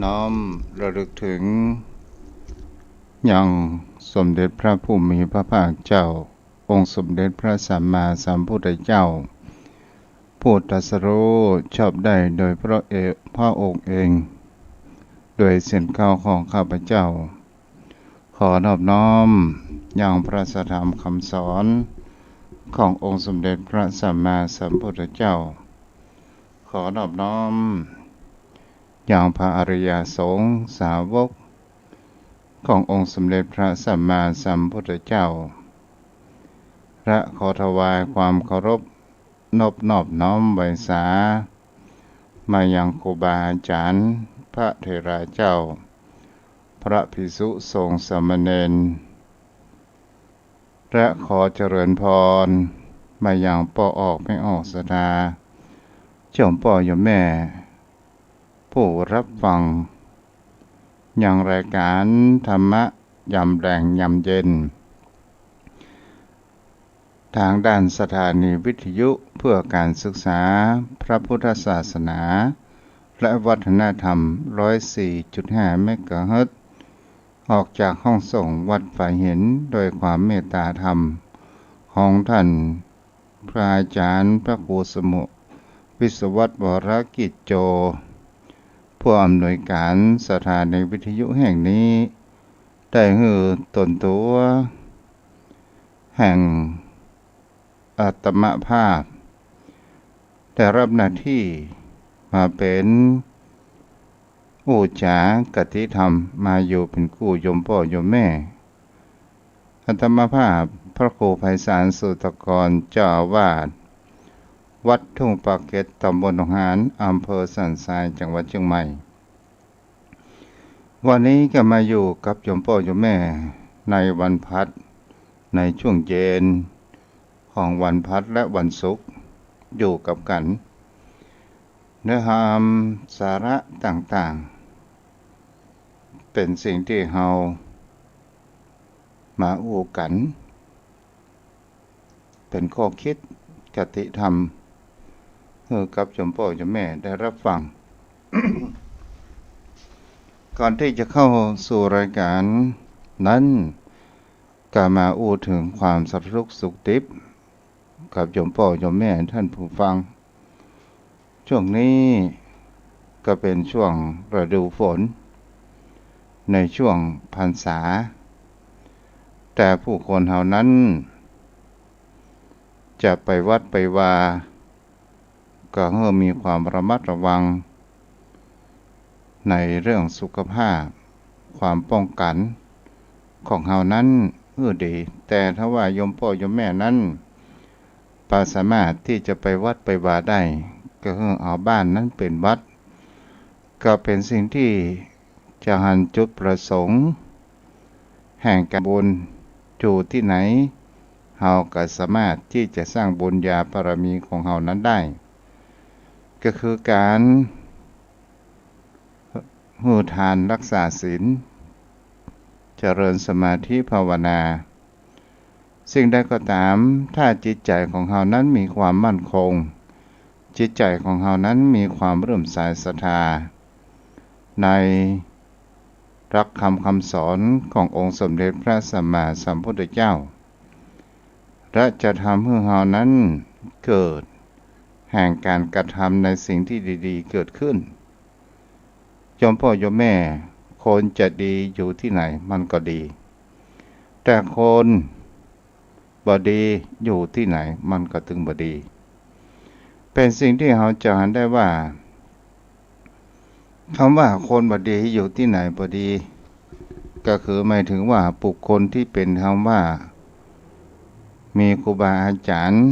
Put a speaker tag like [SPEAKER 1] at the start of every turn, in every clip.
[SPEAKER 1] น้อมระลึกถึงยังสมเด็จพระผู้มีพระภาคเจ้าองค์สมเด็จพระสัมมาสัมพุทธเจ้าผู้ตรัสรู้ชอบได้โดยพระองค์เองโดยเส้นเก้าของข้าพเจ้าขอนอบน้อมยังพระธรรมคำสอนขององค์สมเด็จพระสัมมาสัมพุทธเจ้าขอนอบน้อมอย่างพระอริยสงฆ์สาวกขององค์สมเด็จพระสัมมาสัมพุทธเจ้าและขอถวายความเคารพนอบน้อมไว้สามายังครูบาอาจารย์พระเถระเจ้าพระภิกษุสงฆ์สามเณรและขอเจริญพรมายังป่อออกไม่ออกศรัทธาเจ้าพ่อโยมแม่ผู้รับฟังอย่างรายการธรรมะยามแรงยามเย็นทางด้านสถานีวิทยุเพื่อการศึกษาพระพุทธศาสนาและวัฒนธรรม 104.5 เมกะเฮิรตซ์ออกจากห้องส่งวัดฝ่ายหินโดยความเมตตาธรรมของท่านพระอาจารย์พระครูสมุวิศวัตรวรกิจโจผู้อำนวยการสถานีวิทยุแห่งนี้ได้ฮือตนตัวแห่งอาตมภาพได้รับหน้าที่มาเป็นอุจากติธรรมมาอยู่เป็นคู่โยมพ่อโยมแม่อาตมภาพพระครูไพศาลสุตกรเจ้าอาวาสวัดทุ่งปากเกร็ดตำบลหนองหานอำเภอสันทรายจังหวัดเชียงใหม่วันนี้ก็มาอยู่กับโยมพ่อโยมแม่ในวันพัดในช่วงเย็นของวันพัดและวันศุกร์อยู่กับกันเนื้อหาสาระต่างๆเป็นสิ่งที่เรามาอู้กันเป็นข้อคิดคติธรรมให้กับโยมพ่อโยมแม่ได้รับฟัง ก่อนที่จะเข้าสู่รายการนั้นก็มาอู้ถึงความสับสุขสุขดิบกับโยมพ่อโยมแม่ท่านผู้ฟังช่วงนี้ก็เป็นช่วงฤดูฝนในช่วงพรรษาแต่ผู้คนเหล่านั้นจะไปวัดไปวาก็ต้องมีความระมัดระวังในเรื่องสุขภาพความป้องกันของเฮานั้นดีแต่ถ้าว่าโยมพ่อโยมแม่นั้นสามารถที่จะไปวัดไปวาได้ก็คือเอาบ้านนั้นเป็นวัดก็เป็นสิ่งที่จะหันจุดประสงค์แห่งการบุญอยู่ที่ไหนเฮาก็สามารถที่จะสร้างบุญญาบารมีของเฮานั้นได้ก็คือการให้ทานรักษาศีลเจริญสมาธิภาวนาสิ่งใดก็ตามถ้าจิตใจของเฮานั้นมีความมั่นคงจิตใจของเฮานั้นมีความเริ่อมใสศรัทธาในรักคำสอนขององค์สมเด็จพระสัมมาสัมพุทธเจ้าและจะทำให้เฮานั้นเกิดแห่งการกระทำในสิ่งที่ดีๆเกิดขึ้นโยมพ่อโยมแม่คนจะดีอยู่ที่ไหนมันก็ดีแต่คนบ่ดีอยู่ที่ไหนมันก็ถึงบ่ดีเป็นสิ่งที่เราจะเห็นได้ว่าคำว่าคนบ่ดีอยู่ที่ไหนบ่ดีก็คือหมายถึงว่าบุคคลที่เป็นคำว่ามีครูบาอาจารย์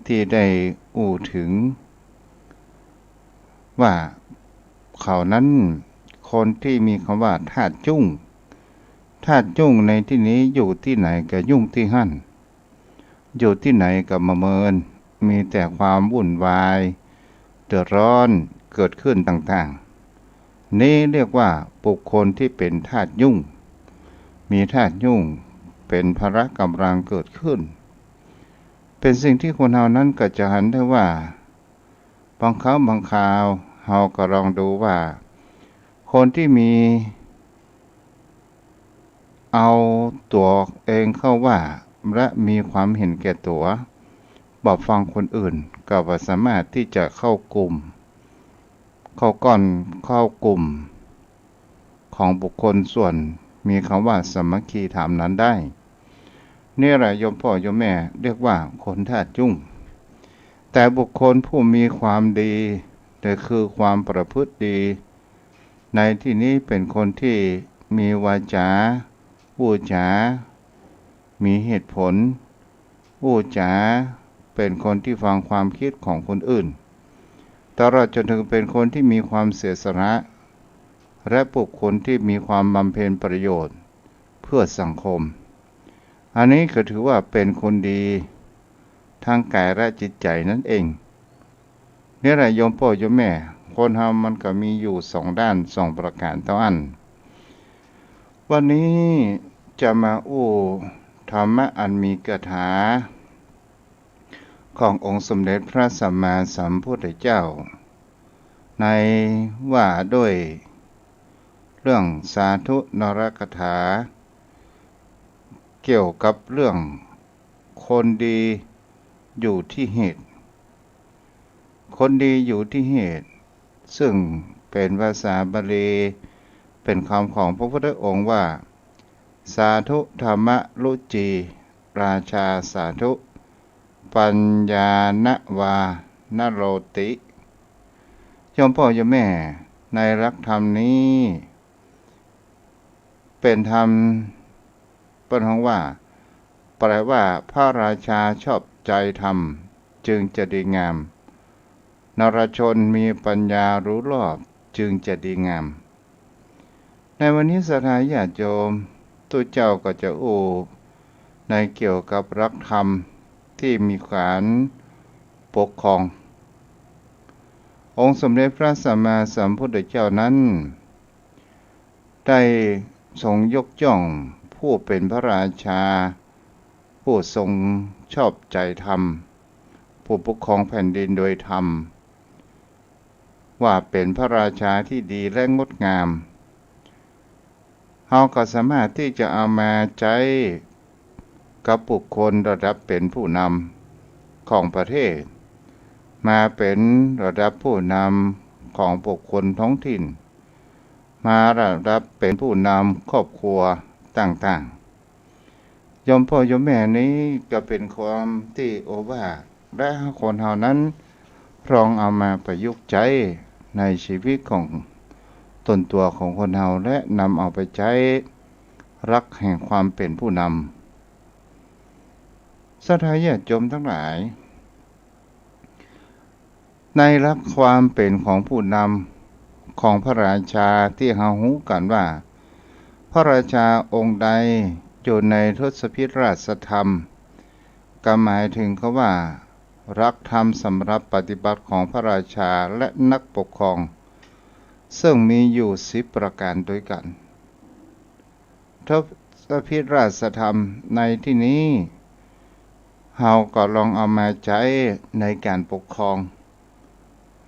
[SPEAKER 1] ที่ได้อู้ถึงว่าเขานั้นคนที่มีคำว่าธาตุยุ่งในที่นี้อยู่ที่ไหนก็ยุ่งที่หั่นอยู่ที่ไหนก็มะเมินมีแต่ความวุ่นวายเดือดร้อนเกิดขึ้นต่างๆนี้เรียกว่าบุคคลที่เป็นธาตุยุ่งมีธาตุยุ่งเป็นภาระกำลังเกิดขึ้นเป็นสิ่งที่คนเรานั้นก็จะเห็นได้ว่าบางครั้งบางคราวเราก็ลองดูว่า คนที่มีเอาตัวเองเข้าว่าและมีความเห็นแก่ตัวบอกฟังคนอื่นก็บ่สามารถที่จะเข้ากลุ่มเข้ากลุ่มของบุคคลส่วนมีคำว่าสามัคคีธรรมนั้นได้นี่แหละโยมพ่อโยมแม่เรียกว่าคนธาตุจุ้งแต่บุคคลผู้มีความดีแต่คือความประพฤติดีในที่นี้เป็นคนที่มีวาจาพูดจามีเหตุผลพูดจาเป็นคนที่ฟังความคิดของคนอื่นตลอดจนถึงเป็นคนที่มีความเสียสละและบุคคลที่มีความบำเพ็ญประโยชน์เพื่อสังคมอันนี้ก็ถือว่าเป็นคนดีทางกายและจิตใจนั่นเองนี่แหละโยมพ่อโยมแม่คนเรามันก็มีอยู่สองด้านสองประการเท่านั้นวันนี้จะมาธรรมะอันมีคาถาขององค์สมเด็จพระสัมมาสัมพุทธเจ้าในว่าด้วยเรื่องสาธุนรคถาเกี่ยวกับเรื่องคนดีอยู่ที่เหตุคนดีอยู่ที่เหตุซึ่งเป็นภาษาบาลีเป็นคำของพระพุทธองค์ว่าสาธุธรรมรุจีราชาสาธุปัญญานวานโรติโยมพ่อโยมแม่ในหลักธรรมนี้เป็นธรรมเป็นคำว่าแปลว่าพระราชาชอบใจธรรมจึงจะดีงามนรชนมีปัญญารู้รอบจึงจะดีงามในวันนี้ศรัทธาญาติโยมตัวเจ้าก็จะในเกี่ยวกับหลักธรรมที่มีการปกครององค์สมเด็จพระสัมมาสัมพุทธเจ้านั้นได้ทรงยกย่องผู้เป็นพระราชาผู้ทรงชอบใจธรรมผู้ปกครองแผ่นดินโดยธรรมว่าเป็นพระราชาที่ดีและงดงามเราก็สามารถที่จะเอามาใช้กับบุคคลระดับเป็นผู้นำของประเทศมาเป็นระดับผู้นำของบุคคลท้องถิ่นมาระดับเป็นผู้นำครอบครัวต่างๆโยมพ่อโยมแม่นี้ก็เป็นความที่โอวาทและคนเฮานั้นลองเอามาประยุกต์ใช้ในชีวิตของตนตัวของคนเฮาและนำเอาไปใช้รักแห่งความเป็นผู้นำศรัทธาญาติโยมทั้งหลายในรักความเป็นของผู้นำของพระราชาที่เฮาฮู้กันว่าพระราชาองค์ใดอยู่ในทศพิธราชธรรมก็หมายถึงเขาว่ารักธรรมสำหรับปฏิบัติของพระราชาและนักปกครองซึ่งมีอยู่10ประการด้วยกันทศพิธราชธรรมในที่นี้เฮาก็ลองเอามาใช้ในการปกครอง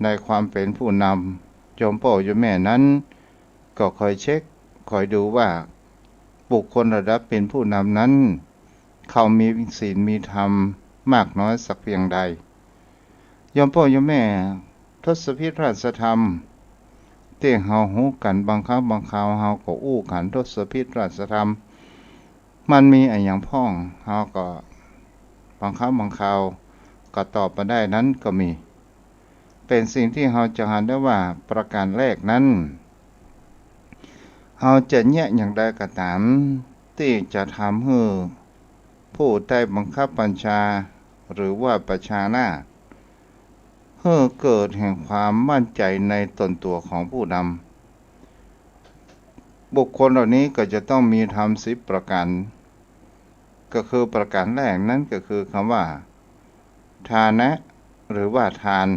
[SPEAKER 1] ในความเป็นผู้นำโยมพ่อโยมแม่นั้นก็คอยเช็คคอยดูว่าบุคคลระดับเป็นผู้นำนั้นเขามีศีลมีธรรมมากน้อยสักเพียงใดโยมพ่อโยมแม่ทศพิธราชธรรมที่เฮาฮู้กันบางครั้งบางคราวเฮาก็อู้กันทศพิธราชธรรมมันมีอะไรอย่างพ้องเฮาก็บางครั้งบางคราวก็ตอบมาได้นั้นก็มีเป็นสิ่งที่เราจะเห็นได้ว่าประการแรกนั้นเราจะแยกอย่างใดก็ตามที่จะทำให้ผู้ใต้บังคับบัญชาหรือว่าประชาราษฎร์ให้เกิดแห่งความมั่นใจในตนตัวของผู้นำบุคคลเหล่านี้ก็จะต้องมีธรรม10ประการก็คือประการแรกนั้นก็คือคำว่าทานะหรือว่าทาน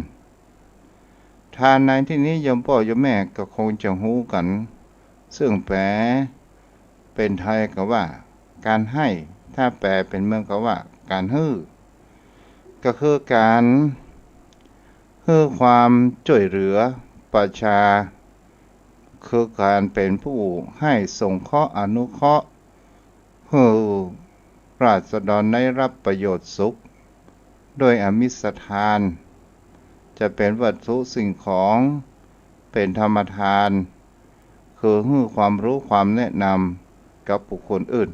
[SPEAKER 1] ในที่นี้โยมพ่อโยมแม่ก็คงจะฮู้กันซึ่งแปลเป็นไทยก็ว่าการให้ถ้าแปลเป็นเมืองก็ว่าการฮื้อก็คือการฮื้อความช่วยเหลือประชา คือการเป็นผู้ให้สงเคราะห์อนุเคราะห์ให้ราษฎรได้รับประโยชน์สุขโดยอมิสทานจะเป็นวัตถุสิ่งของเป็นธรรมทานคือให้ความรู้ความแนะนำกับบุคคลอื่น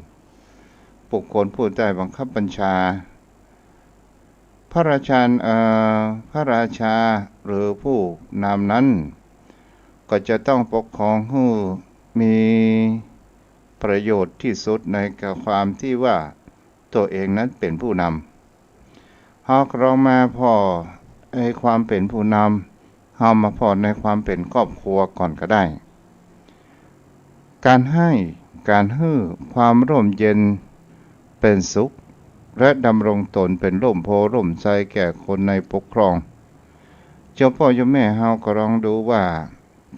[SPEAKER 1] บุคคลผู้ใต้บังคับบัญชาพระราชาพระราชาหรือผู้นำนั้นก็จะต้องปกครองให้มีประโยชน์ที่สุดในความที่ว่าตัวเองนั้นเป็นผู้นำหากเรามาพอในความเป็นผู้นำเรามาพอในความเป็นครอบครัวก่อนก็ได้การให้การความร่มเย็นเป็นสุขและดำรงตนเป็นร่มโพร่มไทรแก่คนในปกครองเจ้าพ่อเจ้าแม่เฮาก็ลองดูว่า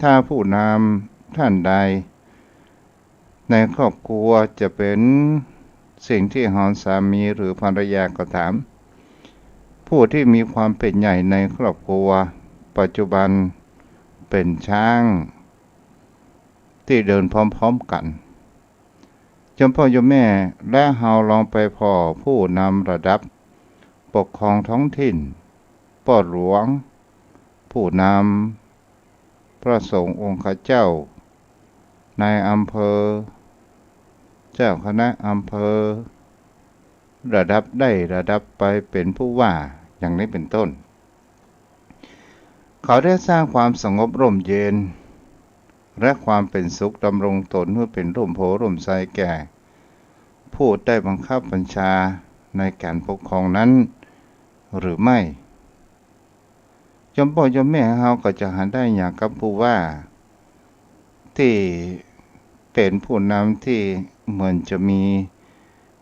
[SPEAKER 1] ถ้าผู้นำท่านใดในครอบครัวจะเป็นสิ่งที่เฮาสามีหรือภรรยาก็ตามผู้ที่มีความเป็นใหญ่ในครอบครัวปัจจุบันเป็นช้างที่เดินพร้อมๆกันเจ้าพ่อเจ้าแม่และเฮาลองไปพอผู้นำระดับปกครองท้องถิ่นพ่อหลวงผู้นำพระสงฆ์องค์ข้าเจ้านายอำเภอเจ้าคณะอำเภอระดับได้ระดับไปเป็นผู้ว่าอย่างนี้เป็นต้นเขาได้สร้างความสงบร่มเย็นและความเป็นสุขดำรงตนเพื่อเป็นร่มโพร่มไทรแก่ผู้ได้บังคับบัญชาในการปกครองนั้นหรือไม่เจ้าพ่อเจ้าแม่เฮาก็จะหาได้อย่างกับผู้ว่าที่เป็นผู้นำที่เหมือนจะมี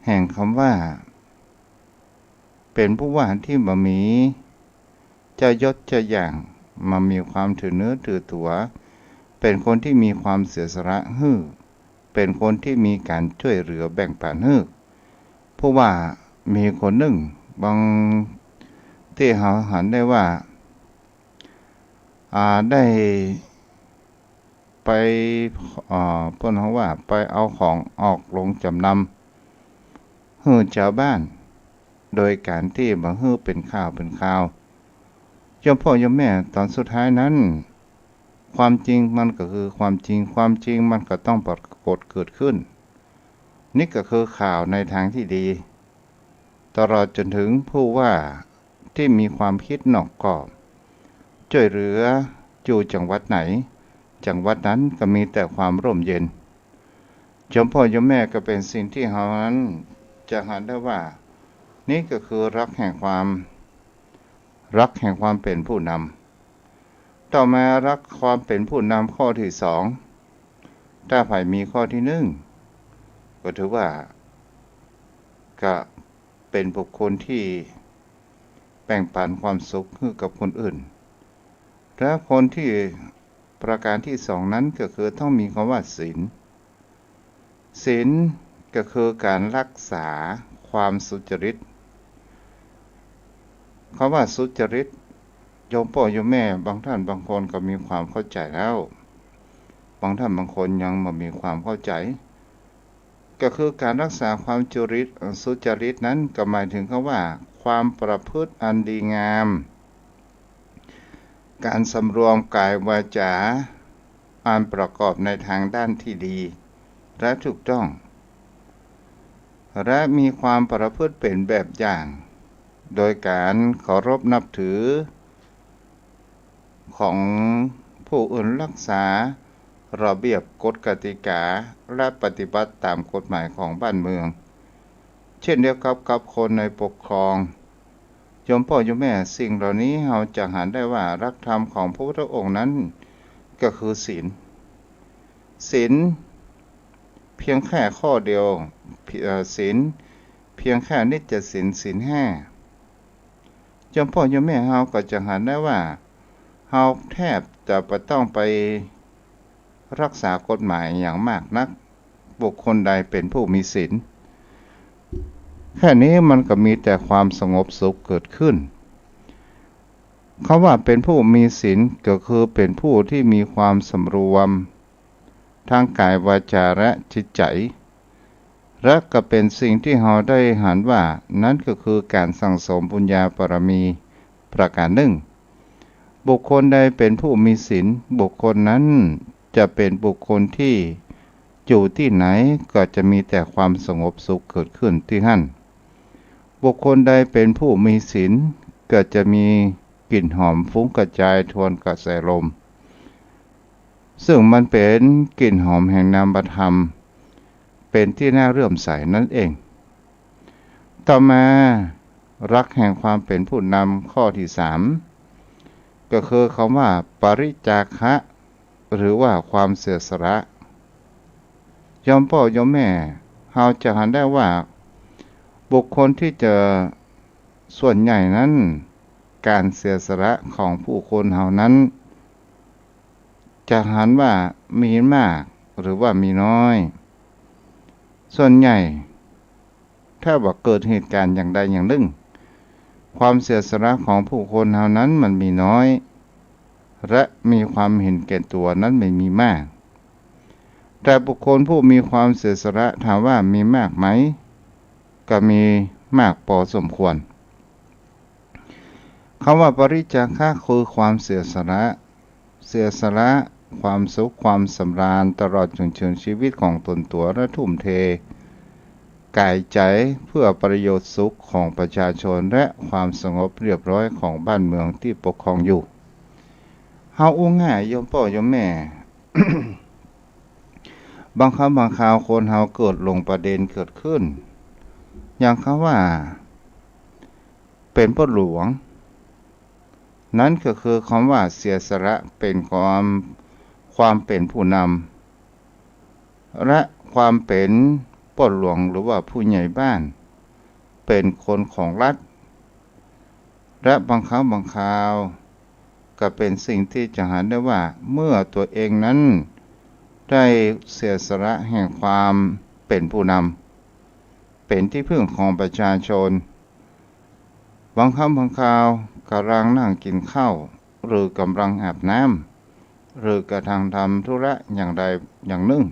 [SPEAKER 1] แห่งคำว่าเป็นผู้ว่าที่บ่มีเจ้ายศเจ้าอย่างมามีความถือเนื้อถือตัวเป็นคนที่มีความเสียสละเป็นคนที่มีการช่วยเหลือแบ่งปันผู้ว่ามีคนหนึ่งบางที่เขาหันได้ว่าได้ไปเพิ่นเขาว่าไปเอาของออกลงจำนำให้ชาวบ้านโดยการที่บ่ให้เป็นข่าวเจ้าพ่อเจ้าแม่ตอนสุดท้ายนั้นความจริงมันก็คือความจริงมันก็ต้องปรากฏเกิดขึ้นนี่ก็คือข่าวในทางที่ดีตลอดจนถึงผู้ว่าที่มีความคิดนอกกรอบช่วยเหลืออยู่จังหวัดไหนจังหวัดนั้นก็มีแต่ความร่มเย็นเจ้าพ่อเจ้าแม่ก็เป็นสิ่งที่เรานั้นจะเห็นได้ว่านี่ก็คือรักแห่งความเป็นผู้นำต่อมารักความเป็นผู้นำข้อที่สองถ้าไผ่มีข้อที่หนึ่งก็ถือว่าก็เป็นบุคคลที่แบ่งปันความสุขให้กับคนอื่นและคนที่ประการที่สองนั้นก็คือต้องมีคำว่าศีลก็คือการรักษาความสุจริตคำว่าสุจริตโยมพ่อโยมแม่บางท่านบางคนก็มีความเข้าใจแล้วบางท่านบางคนยังไม่มีความเข้าใจก็คือการรักษาความสุจริตนั้นก็หมายถึงคำว่าความประพฤติอันดีงามการสำรวมกายวาจาอันประกอบในทางด้านที่ดีและถูกต้องและมีความประพฤติเป็นแบบอย่างโดยการเคารพนับถือของผู้อื่นรักษาระเบียบกฎกติกาและปฏิบัติตามกฎหมายของบ้านเมืองเช่นเดียวกับคนในปกครองโยมพ่อโยมแม่สิ่งเหล่านี้เราจะเห็นได้ว่าหลักธรรมของพระพุทธองค์นั้นก็คือศีลเพียงแค่ข้อเดียวศีลเพียงแค่นิจศีลห้าโยมพ่อโยมแม่เราก็จะเห็นได้ว่าเราแทบจะไม่ต้องไปรักษากฎหมายอย่างมากนักบุคคลใดเป็นผู้มีศีลแค่นี้มันก็มีแต่ความสงบสุขเกิดขึ้นคำว่าเป็นผู้มีศีลก็คือเป็นผู้ที่มีความสำรวม ทางกายวาจาและจิตใจและก็เป็นสิ่งที่เราได้หันว่านั้นก็คือการสั่งสมบุญญาบารมีประการหนึ่งบุคคลใดเป็นผู้มีศีลบุคคลนั้นจะเป็นบุคคลที่อยู่ที่ไหนก็จะมีแต่ความสงบสุขเกิดขึ้นที่นั่นบุคคลใดเป็นผู้มีศีลก็จะมีกลิ่นหอมฟุ้งกระจายทวนกระแสลมซึ่งมันเป็นกลิ่นหอมแห่งนามธรรมเป็นที่น่าเลื่อมใสนั่นเองต่อมารักแห่งความเป็นผู้นำข้อที่สามก็คือคำว่าปริจาคะหรือว่าความเสียสละยอมพ่อยอมแม่เราจะหันได้ว่าบุคคลที่เจอส่วนใหญ่นั้นการเสียสละของผู้คนเหล่านั้นจะหันว่ามีมากหรือว่ามีน้อยส่วนใหญ่ถ้าว่าเกิดเหตุการณ์อย่างใดอย่างหนึ่งความเสียสละของผู้คนเหล่านั้นมันมีน้อยและมีความเห็นแก่ตัวนั้นไม่มีมากแต่บุคคลผู้มีความเสียสละถามว่ามีมากไหมก็มีมากพอสมควรคำว่าปริจาคะคือความเสียสละความสุขความสำราญตลอดจนเชิงชีวิตของตนตัวและทุ่มเทกายใจเพื่อประโยชน์สุขของประชาชนและความสงบเรียบร้อยของบ้านเมืองที่ปกครองอยู่เฮาอุ้งง่ายโยมพ่อโยมแม่ บางครั้งบางคราวคนเฮาเกิดลงประเด็นเกิดขึ้นอย่างคำว่าเป็นพ่อหลวงนั้นก็คือคำว่าเสียสละเป็นความเป็นผู้นำและความเป็นพ่อหลวงหรือว่าผู้ใหญ่บ้านเป็นคนของรัฐและบางครั้งบางคราวก็เป็นสิ่งที่จะหันได้ว่าเมื่อตัวเองนั้นได้เสียสละแห่งความเป็นผู้นำเป็นที่พึ่งของประชาชนบางครั้งบางคราวกำลังนั่งกินข้าวหรือกำลังอาบน้ำหรือกระทั่งทำธุระอย่างใดอย่างหนึ่ง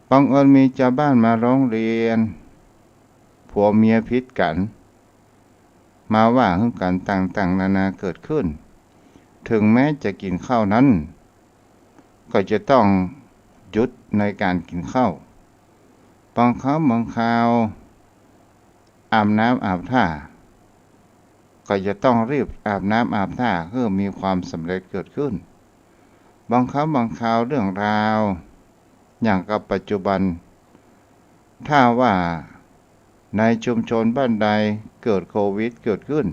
[SPEAKER 1] บังเอิญมีชาวบ้านมาร้องเรียนผัวเมียผิดกันมาว่าหึ่งกันต่างๆนานาเกิดขึ้นถึงแม้จะกินข้าวนั้นก็จะต้องหยุดในการกินข้าวบางครั้งบางคราวอาบน้ำอาบท่าก็จะต้องรีบอาบน้ำอาบท่าเพื่อมีความสำเร็จเกิดขึ้นบางครั้งบางคราวเรื่องราวอย่างกับปัจจุบันถ้าว่าในชุมชนบ้านใดเกิดโควิดเกิดขึ้น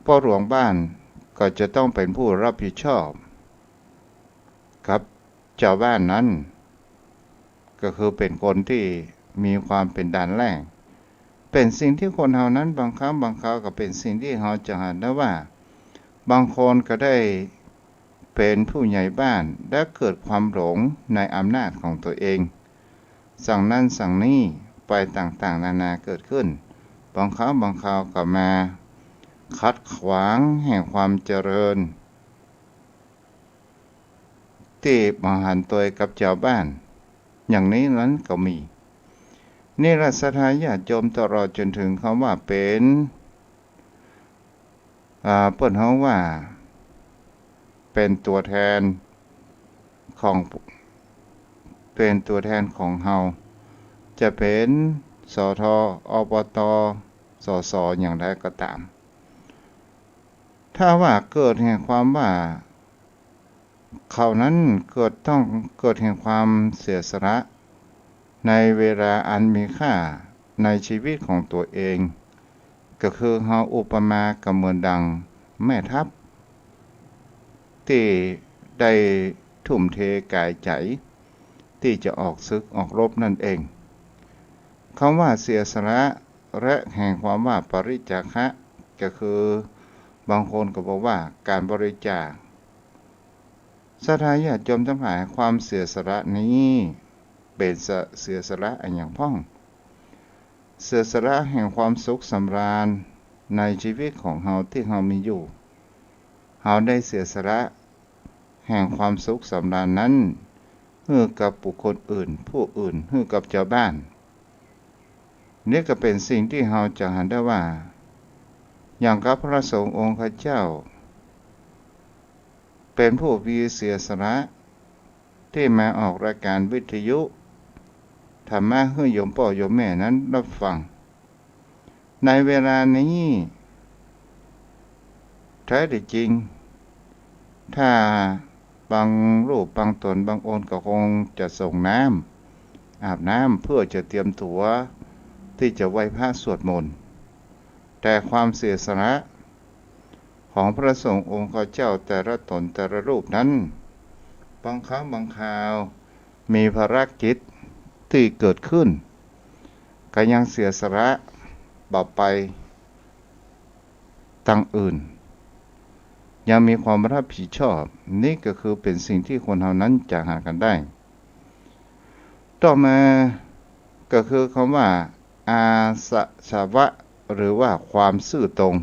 [SPEAKER 1] พ่อหลวงบ้านก็จะต้องเป็นผู้รับผิดชอบครับชาวบ้านนั้นก็คือเป็นคนที่มีความเป็นด่านแรกเป็นสิ่งที่คนเฮานั้นบางครั้งบางคราวก็เป็นสิ่งที่เฮาจะเห็นได้ว่าบางคนก็ได้เป็นผู้ใหญ่บ้านและเกิดความหลงในอำนาจของตัวเองสั่งนั่นสั่งนี่ไปต่างๆนานาเกิดขึ้นบางครั้งบางคราวก็มาขัดขวางแห่งความเจริญที่มหันต์ตัวกับชาวบ้านอย่างนี้นั้นก็มีนี่ละศรัทธาญาติโยมตลอดจนถึงคำว่าเป็นเปิ้นเฮาว่าเป็นตัวแทนของเฮาจะเป็นสทอบตสสอย่างไรก็ตามถ้าว่าเกิดแห่งความว่าเขานั้นเกิดแห่งความเสียสละในเวลาอันมีค่าในชีวิตของตัวเองก็คือเฮาอุปมากับเหมือนดังแม่ทัพที่ได้ทุ่มเทกายใจที่จะออกศึกออกรบนั่นเองคำว่าเสียสละและแห่งความว่าปริจาคะก็คือบางคนก็บอกว่าการบริจาคศรัทธาญาติโยมทั้งหลายความเสียสละนี้เป็นเสียสละอันอย่างพ้องเสียสละแห่งความสุขสำราญในชีวิตของเฮาที่เฮามีอยู่เฮาได้เสียสละแห่งความสุขสำราญนั้น ฮือกับบุคคลอื่นผู้อื่นฮือกับชาวบ้านนี่ก็เป็นสิ่งที่เราจะเห็นได้ว่าอย่างกับพระสงฆ์องค์ข้าเจ้าเป็นผู้มีเสียสละที่มาออกรายการวิทยุธรรมะให้โยมพ่อโยมแม่นั้นรับฟังในเวลานี้แท้ที่จริงถ้าบางรูปบางตนบางองค์ก็คงจะส่งน้ำอาบน้ำเพื่อจะเตรียมตัวที่จะไหว้พระสวดมนต์แต่ความเสียสละของพระสงฆ์องค์ข้าเจ้าแต่ละตนแต่ละรูปนั้นบางครั้งบางคราวมีภารกิจที่เกิดขึ้นก็ยังเสียสละบ่ไปตั้งอื่นยังมีความรับผิดชอบนี่ก็คือเป็นสิ่งที่คนเหล่านั้นจะหากันได้ต่อมาก็คือคำว่าอาสสวะหรือว่าความซื่อตรง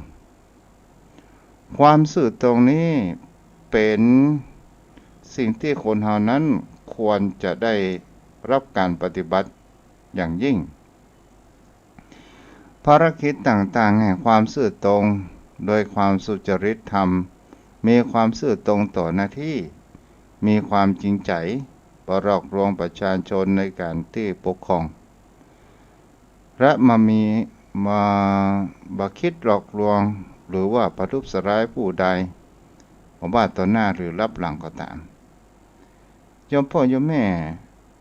[SPEAKER 1] ความซื่อตรงนี้เป็นสิ่งที่คนเหล่านั้นควรจะได้รับการปฏิบัติอย่างยิ่งภารกิจต่างๆแห่งความซื่อตรงโดยความสุจริตธรรมมีความซื่อตรงต่อหน้าที่มีความจริงใจประหลอกลวงประชาชนในการที่ปกครองและมาคิดหลอกลวงหรือว่าประทุษร้ายผู้ใดผมว่าต่อหน้าหรือรับหลังก็ตามโยมพ่อโยมแม่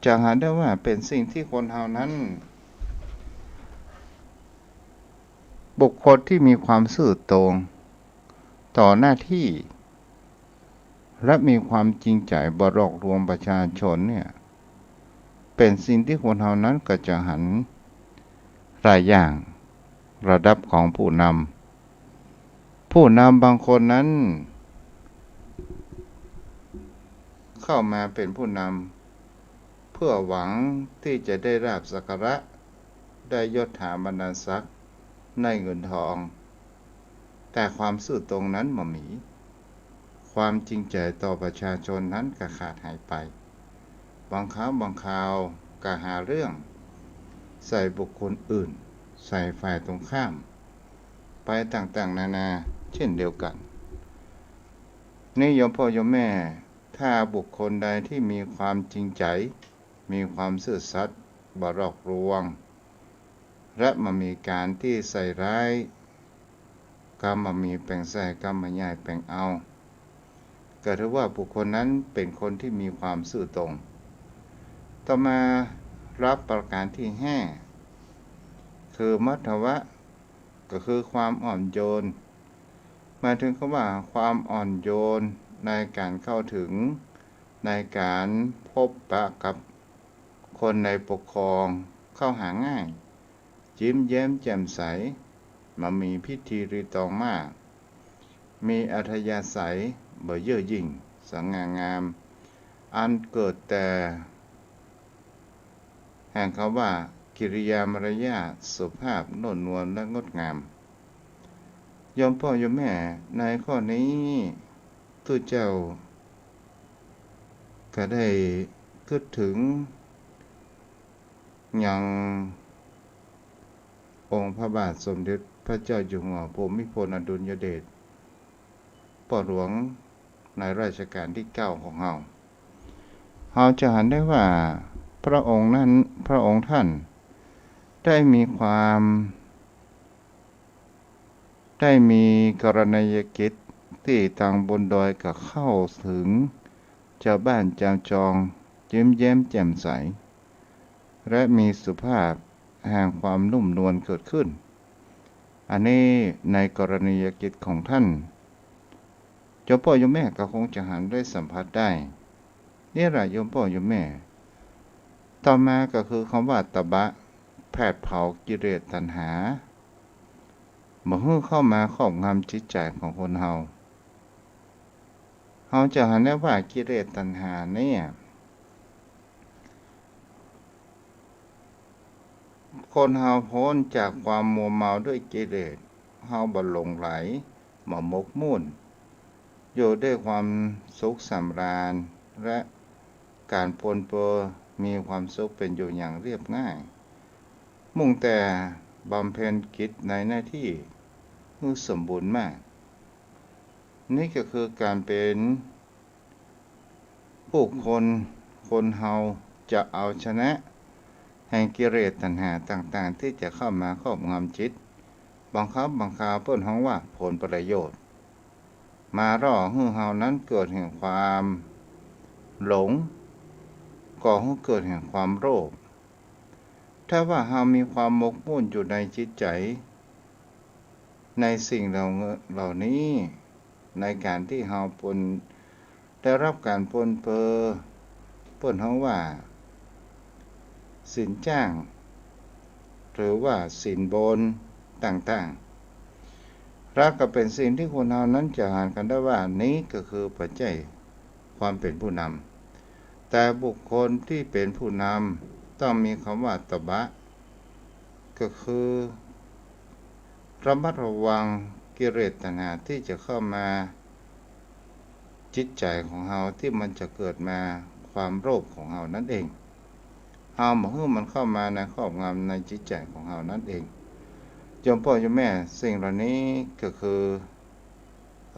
[SPEAKER 1] จะหาได้ว่าเป็นสิ่งที่คนเหล่านั้นบุคคลที่มีความซื่อตรงต่อหน้าที่และมีความจริงใจบ่หลอกลวงประชาชนเนี่ยเป็นสิ่งที่คนเหล่านั้นก็จะหันหลายอย่างระดับของผู้นำบางคนนั้นเข้ามาเป็นผู้นำเพื่อหวังที่จะได้ลาภสักการะได้ยศถาบรรดาศักดิ์ได้เงินทองแต่ความซื่อตรงนั้นบ่มีความจริงใจต่อประชาชนนั้นก็ขาดหายไปบางครั้งบางคราวก็หาเรื่องใส่บุคคลอื่นใส่ฝ่ายตรงข้ามไปต่างๆนานาเช่นเดียวกันนี่โยมพ่อโยมแม่ถ้าบุคคลใดที่มีความจริงใจมีความซื่อสัตย์บ่หลอกลวงและมันมีการที่ใส่ร้ายกรรมมีแปลงใส่กรรมใหญ่แปลงเอาก็ถือว่าบุคคลนั้นเป็นคนที่มีความซื่อตรงต่อมารับประการที่คือมัทวะก็คือความอ่อนโยนหมายถึงคำว่าความอ่อนโยนในการเข้าถึงในการพบปะกับคนในปกครองเข้าหาง่ายยิ้มแย้มแจ่มใสมันมีพิธีรีตองมากมีอัธยาศัยบ่เย่อหยิ่งสง่างามอันเกิดแต่แห่งคำว่ากิริยามารยาทสุภาพโน่นนวลและงดงามโยมพ่อโยมแม่ในข้อนี้ทุกเจ้าก็ได้คิดถึงอย่างองค์พระบาทสมเด็จพระเจ้าอยู่หัวภูมิพลอดุลยเดชพ่อหลวงในรัชกาลที่9ของเราจะเห็นได้ว่าพระองค์ท่านได้มีกรณียกิจที่ทางบนดอยก็เข้าถึงชาวบ้านชาวจองยิ้มแย้มแจ่มใสและมีสุภาพแห่งความนุ่มนวลเกิดขึ้นอันนี้ในกรณียกิจของท่านโยมพ่อโยมแม่ก็คงจะหันได้สัมผัสได้นี่แหละโยมพ่อโยมแม่ต่อมาก็คือคำว่าตบะแผดเผากิเลสตัณหาบ่ให้เข้ามาครอบงำจิตใจของคนเฮาจะเห็นได้ว่ากิเลสตัณหาเนี่ยคนเฮาพ้นจากความมัวเมาด้วยกิเลสเฮาบ่หลงไหลบ่หมกมุ่นอยู่ด้วยความสุขสำราญและ การปนเปื้อนมีความสุขเป็นอยู่อย่างเรียบง่ายมุ่งแต่บำเพ็ญกิจในหน้าที่ให้สมบูรณ์มากนี่ก็คือการเป็นผู้คนเฮาจะเอาชนะแห่งกิเลสตัณหาต่างๆที่จะเข้ามาครอบงำจิตบังคับบังคาเปิ้นฮ้องว่าผลประโยชน์มาร่อให้เฮานั้นเกิดแห่งความหลงก่อให้เกิดแห่งความโลภถ้าว่าเฮามีความหมกมุ่นอยู่ในจิตใจในสิ่งเหล่านี้ในการที่เฮาได้รับการปนเปื้อนเปิ้นฮ้องว่าสินจ้างหรือว่าสินบนต่างๆรักก็เป็นสิ่งที่คนเฮานั้นจะหากันได้ว่านี้ก็คือปัจจัยความเป็นผู้นำแต่บุคคลที่เป็นผู้นำต้องมีคำว่าตบะก็คือระมัดระวังกิเลสตัณหาที่จะเข้ามาจิตใจของเฮาที่มันจะเกิดมาความโลภของเฮานั่นเองเฮาบ่ให้มันเข้ามาในครอบงำในจิตใจของเฮานั่นเองโยมพ่อโยมแม่สิ่งเหล่านี้ก็คือ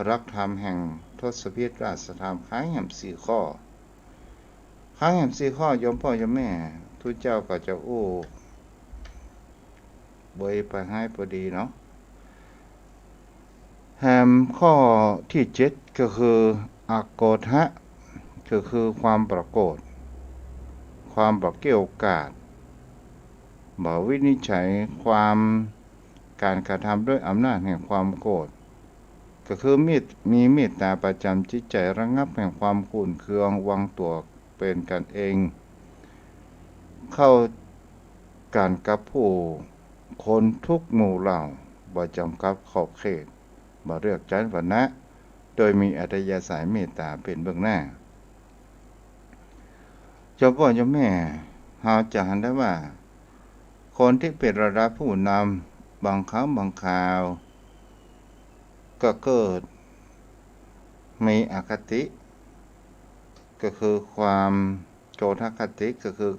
[SPEAKER 1] หลักธรรมแห่งทศพิธราชธรรมค้างแห่ง4ข้อค้างแห่ง4ข้อโยมพ่อโยมแม่ทุกเจ้าก็จะบวยไปให้พอดีเนาะแหมข้อที่7ก็คืออโกฏะก็คือความปรากฏความบ่เกี่ยวกาดบ่วินิจฉัยความการกระทำด้วยอำนาจแห่งความโกรธก็คือมีเมตตาประจำจิตใจระงับแห่งความขุ่นเคืองวางตัวเป็นกันเองเข้ากันกับผู้คนทุกหมู่เหล่าบ่จำกัดขอบเขตบ่เลือกชั้นวรรณะโดยมีอัธยาศัยเมตตาเป็นเบื้องหน้าเจ้าพ่อเจ้าแม่เฮาจะเห็นได้ว่าคนที่เป็นระดับผู้นำบางครั้งบางคราวก็เกิดมีอคติก็คือความโกฏคติก็คือ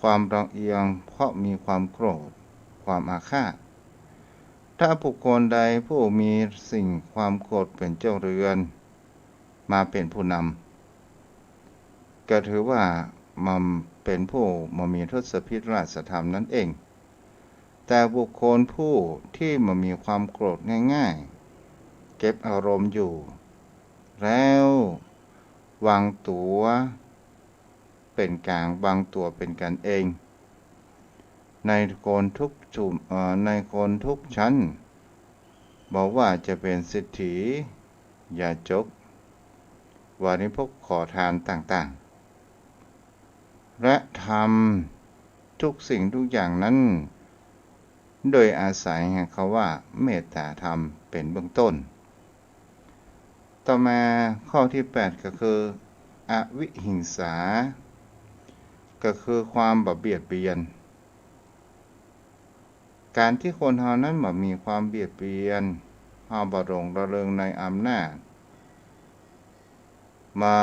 [SPEAKER 1] ความลำเอียงเพราะมีความโกรธความอาฆาตถ้าบุคคลใดผู้มีสิ่งความโกรธเป็นเจ้าเรือนมาเป็นผู้นำก็ถือว่ามันเป็นผู้มีทศพิธราชธรรมนั่นเองแต่บุคคลผู้ที่มันมีความโกรธง่ายๆเก็บอารมณ์อยู่แล้ววางตัวเป็นกลางวางตัวเป็นกันเองในคนทุกชั้นบอกว่าจะเป็นเศรษฐียาจกวานิพกขอทานต่างๆและทำทุกสิ่งทุกอย่างนั้นโดยอาศัยแห่งคำว่าเมตตาธรรมเป็นเบื้องต้นต่อมาข้อที่8ก็คืออวิหิงสาก็คือความบ่เบียดเบียนการที่คนเฮานั้นบ่มีความเบียดเบียนเฮาบ่หลงระเริงในอำนาจมา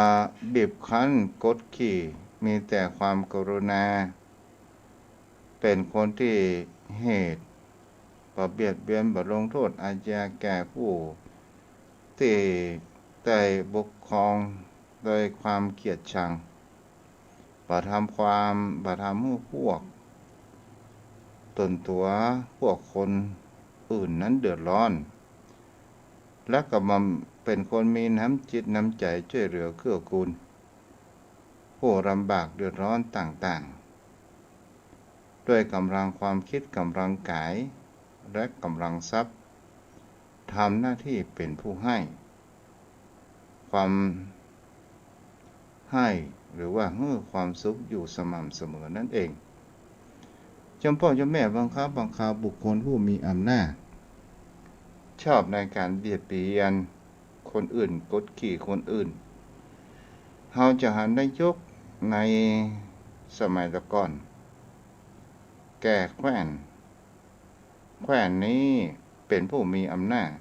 [SPEAKER 1] บีบคั้นกดขี่มีแต่ความกรุณาเป็นคนที่เหตุบ่เบียดเบียนบ่ลงโทษอาญาแก่ผู้ที่ได้ปกครองโดยความเกลียดชังบ่ทำให้พวกตนตัวพวกคนอื่นนั้นเดือดร้อนและก็มาเป็นคนมีน้ำจิตน้ำใจช่วยเหลือเกื้อกูลผู้ลำบากเดือดร้อนต่างๆด้วยกำลังความคิดกำลังกายและกำลังทรัพย์ทำหน้าที่เป็นผู้ให้ความให้หรือว่าให้ความสุขอยู่สม่ำเสมอนั่นเองเจ้าพ่อเจ้าแม่บางคราวบุคคลผู้มีอำนาจชอบในการเบียดเบียนคนอื่นกดขี่คนอื่นเฮาจะหันได้ยกในสมัยตะก่อนแก่แคว้นนี้เป็นผู้มีอำนาจ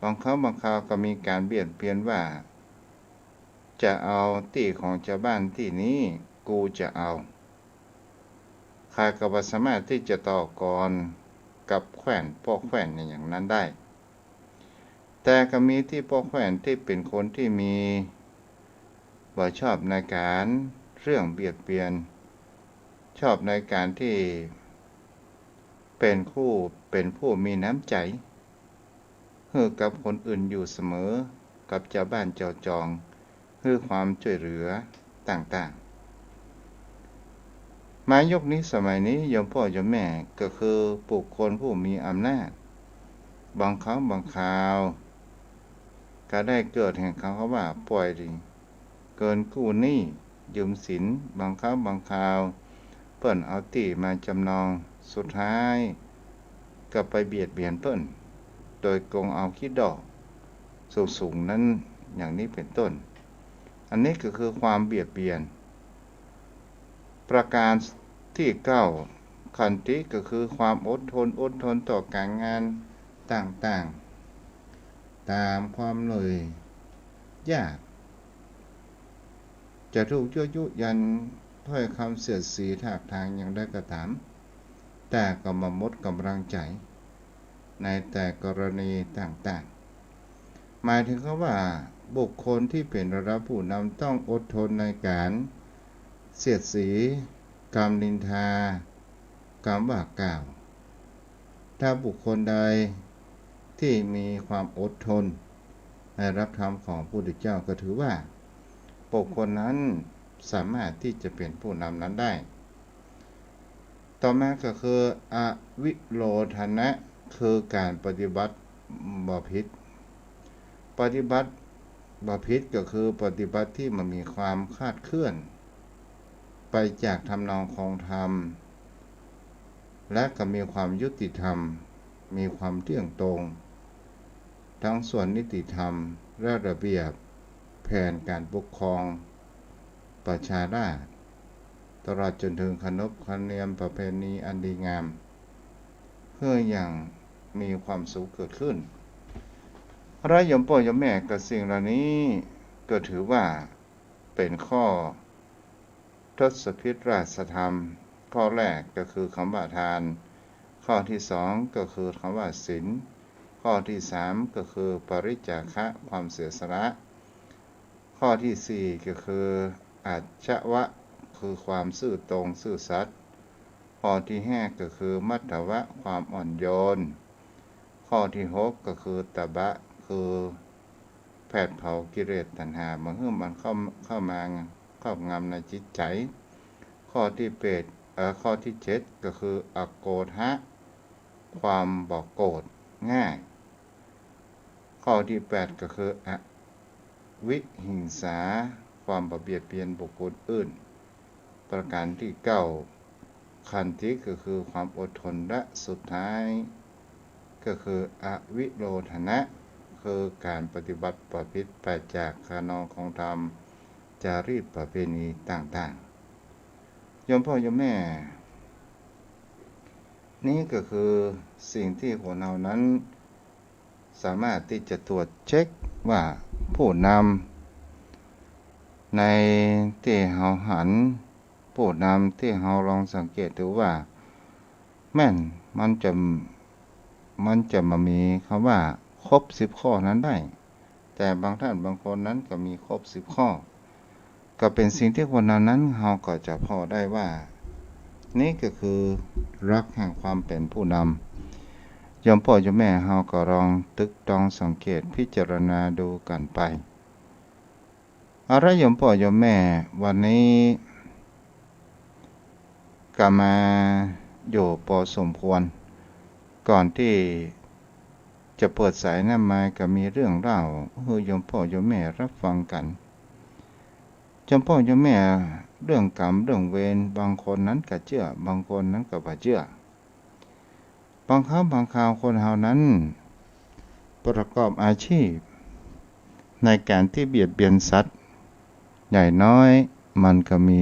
[SPEAKER 1] บางคราวก็มีการเบียดเบียนว่า จะเอาที่ของชาวบ้านที่นี้กูจะเอาข้าก็บ่สามารถที่จะต่อกรกับแขวนพวกแขวนอย่างนั้นได้แต่ก็มีที่พวกแขวนที่เป็นคนที่มีบ่ชอบในการเรื่องเบียดเบียนชอบในการที่เป็นผู้มีน้ำใจให้กับคนอื่นอยู่เสมอกับเจ้าบ้านเจ้าจองให้ความช่วยเหลือต่างๆมายกนี้สมัยนี้โยมพ่อโยมแม่ก็คือบุคคลผู้มีอำนาจบางครั้งบางคราวก็ได้เกิดแห่งคำว่าปล่อยดิเกินกู้หนี้ยืมสินบางครั้งบางคราวเปิ้นเอาที่มาจำนองสุดท้ายก็ไปเบียดเบียนเปิ้นโดยโกงเอาคิดดอกสูงๆนั้นอย่างนี้เป็นต้นอันนี้ก็คือความเบียดเบียนประการที่9ขันติก็คือความอดทนต่อการงานต่างๆตามความเหนื่อยยากจะถูกยั่วยุยันถ้อยคำเสียดสีถากทางอย่างใดก็ตามแต่ก็มาหมดกำลังใจในแต่กรณีต่างๆหมายถึงว่าบุคคลที่เป็นระดับผู้นำต้องอดทนในการเสียดสีกรรมนินทากรรมว่ากล่าวถ้าบุคคลใดที่มีความอดทนในรับธรรมของพระพุทธเจ้าก็ถือว่าบุคคลนั้นสามารถที่จะเป็นผู้นำนั้นได้ต่อมาก็คืออวิโลทนะคือการปฏิบัติบ่ผิดปฏิบัติบ่ผิดก็คือปฏิบัติที่มันมีความคลาดเคลื่อนไปจากธรรมนองของธรรมและก็มีความยุติธรรมมีความเที่ยงตรงทั้งส่วนนิติธรรมและระเบียบแผนการปกครองประชาราษฎร์ตลอดจนถึงขนบธรรมเนียมประเพณีอันดีงามเพื่ออย่างมีความสุขเกิดขึ้นพระยมพ่อยมแม่กับสิ่งเหล่านี้ก็ถือว่าเป็นข้อทศพิธราชธรรมข้อแรกก็คือคำว่าทานข้อที่2ก็คือคำว่าศีลข้อที่3ก็คือปริจาคะความเสียสละข้อที่4ก็คืออัจฉวะคือความซื่อตรงซื่อสัตย์ข้อที่5ก็คือมัทธวะความอ่อนโยนข้อที่6ก็คือตบะคือแผดเผากิเลสตัณหามันมันเข้ามาครอบงำในจิตใจข้อที่7ก็คืออโกฏะความบอกโกรธง่ายข้อที่8ก็คืออวิหิงสาความบ่เบียดเบียนบุคคลอื่นประการที่9ขันติก็คือความอดทนและสุดท้ายก็คืออวิโลทนะคือการปฏิบัติประพฤติไปจากคานองของธรรมจารีตประเพณีต่างๆโยมพ่อโยมแม่นี่ก็คือสิ่งที่คนเรานั้นสามารถที่จะตรวจเช็คว่าผู้นำในที่เฮาหันผู้นำที่เฮาลองสังเกตดูว่าแม่นมันจะมามีคำว่าครบ10ข้อนั้นได้แต่บางท่านบางคนนั้นก็มีครบ10ข้อก็เป็นสิ่งที่คนนั้นเฮาก็จะพอได้ว่านี่ก็คือรักแห่งความเป็นผู้นำโยมพ่อโยมแม่เฮาก็ลองตึกตองสังเกตพิจารณาดูกันไปโยมพ่อโยมแม่วันนี้ก็มาอยู่พอสมควรก่อนที่จะเปิดสายน้ำมาก็มีเรื่องเล่าให้โยมพ่อโยมแม่รับฟังกันโยมพ่อโยมแม่เรื่องกรรมเรื่องเวรบางคนนั้นก็เชื่อบางคนนั้นก็บ่เชื่อบางครั้งบางคราวคนเฮานั้นประกอบอาชีพในการที่เบียดเบียนสัตว์ใหญ่น้อยมันก็มี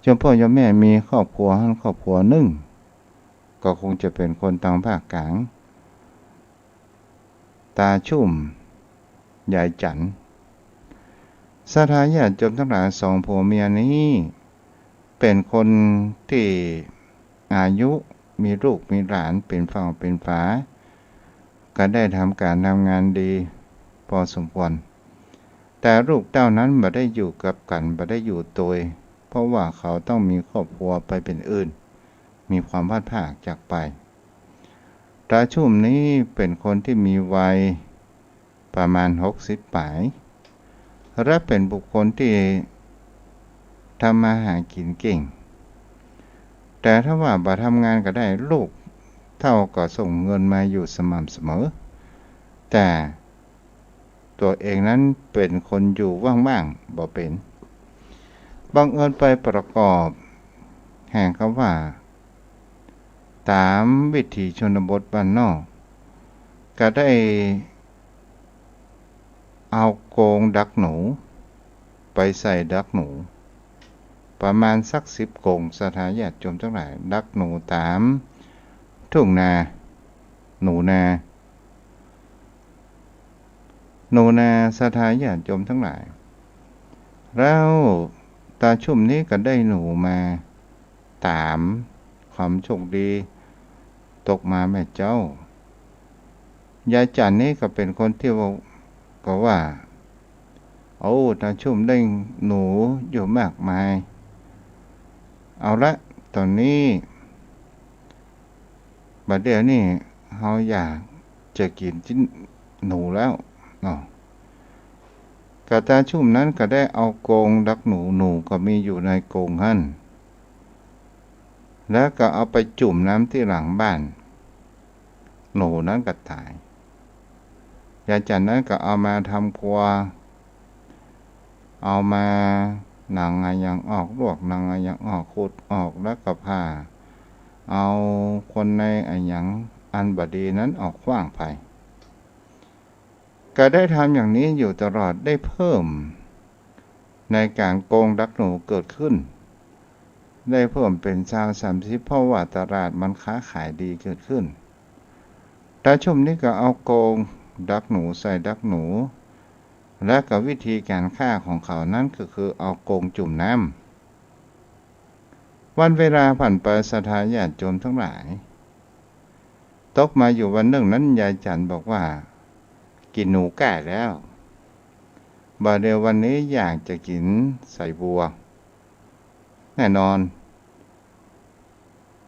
[SPEAKER 1] โยมพ่อโยมแม่มีครอบครัวหนึ่งก็คงจะเป็นคนทางภาคกลางตาชุ่ม ยายจันศรัทธาญาติโยมทั้งหลายสองผัวเมียนี้เป็นคนที่อายุมีลูกมีหลานเป็นฝั่งเป็นฝาก็ได้ทำการทำงานดีพอสมควรแต่ลูกเต้านั้นไม่ได้อยู่กับกันไม่ได้อยู่ตัวเพราะว่าเขาต้องมีครอบครัวไปเป็นอื่นมีความพลาดพลาดจากไปตาชุ่มนี้เป็นคนที่มีวัยประมาณ60ปลายและเป็นบุคคลที่ทำมาหากินเก่งแต่ถ้าว่าบ่ทำงานก็ได้ลูกเท่าก็ส่งเงินมาอยู่สม่ำเสมอแต่ตัวเองนั้นเป็นคนอยู่ว่างๆบ่เป็นบังเอิญไปประกอบแห่งคำว่าตามวิถีชนบทบ้านนอกก็ได้เอาโกงดักหนูไปใส่ดักหนูประมาณสัก10 กงศรัทธาญาติโยมทั้งหลายดักหนูตามทุ่งนาหนูนาศรัทธาญาติโยมทั้งหลายแล้วตาชุ่มนี้ก็ได้หนูมาตามความโชคดีตกมาแม่เจ้ายายจันนี่ก็เป็นคนที่ว่าโอ้ตาชุ่มได้หนูอยู่มากมายเอาละตอนนี้บัดเดี๋ยวนี้เราอยากจะกินชิ้นหนูแล้วเนาะกะตาชุ่มนั้นก็ได้เอากรงดักหนูก็มีอยู่ในกรงหั่นแล้วก็เอาไปจุ่มน้ำที่หลังบ้านหนูนั้นก็ตายยายจันนั้นก็เอามาทำครัวเอามาหนังอะไรอย่างออกลวกหนังอะไรอย่างออกขุดออกแล้วก็ผ่าเอาคนในอะไรอย่างอันบดีนั้นออกขว้างไปก็ได้ทำอย่างนี้อยู่ตลอดได้เพิ่มในการโกงดักหนูเกิดขึ้นได้เพิ่มเป็น30เพราะว่าตลาดมันค้าขายดีเกิดขึ้นตาชุ่มนี่ก็เอาโกงดักหนูใส่ดักหนูและกับวิธีการฆ่าของเขานั้นก็คือเอาโกงจุ่มน้ำวันเวลาผ่านไปศรัทธาญาติโยมทั้งหลายตกมาอยู่วันหนึ่งนั้นยายจันบอกว่ากินหนูแก่แล้วบ่เดี๋ยววันนี้อยากจะกินใส่บัวแน่นอน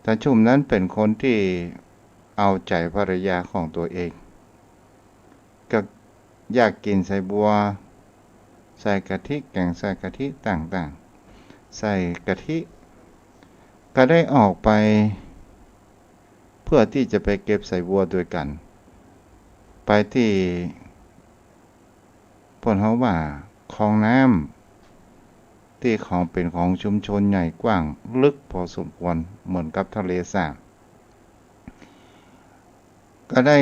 [SPEAKER 1] ตาชุ่มนั้นเป็นคนที่เอาใจภรรยาของตัวเองก็อยากกินใส่บัวใส่กะทิแกงใส่กะทิต่างๆใส่กะทิก็ได้ออกไปเพื่อที่จะไปเก็บใส่บัวด้วยกันไปที่พนเขาว่าคลองน้ำที่ของเป็นของชุมชนใหญ่กว้างลึกพอสมควรเหมือนกับทะเลสาบก็ได้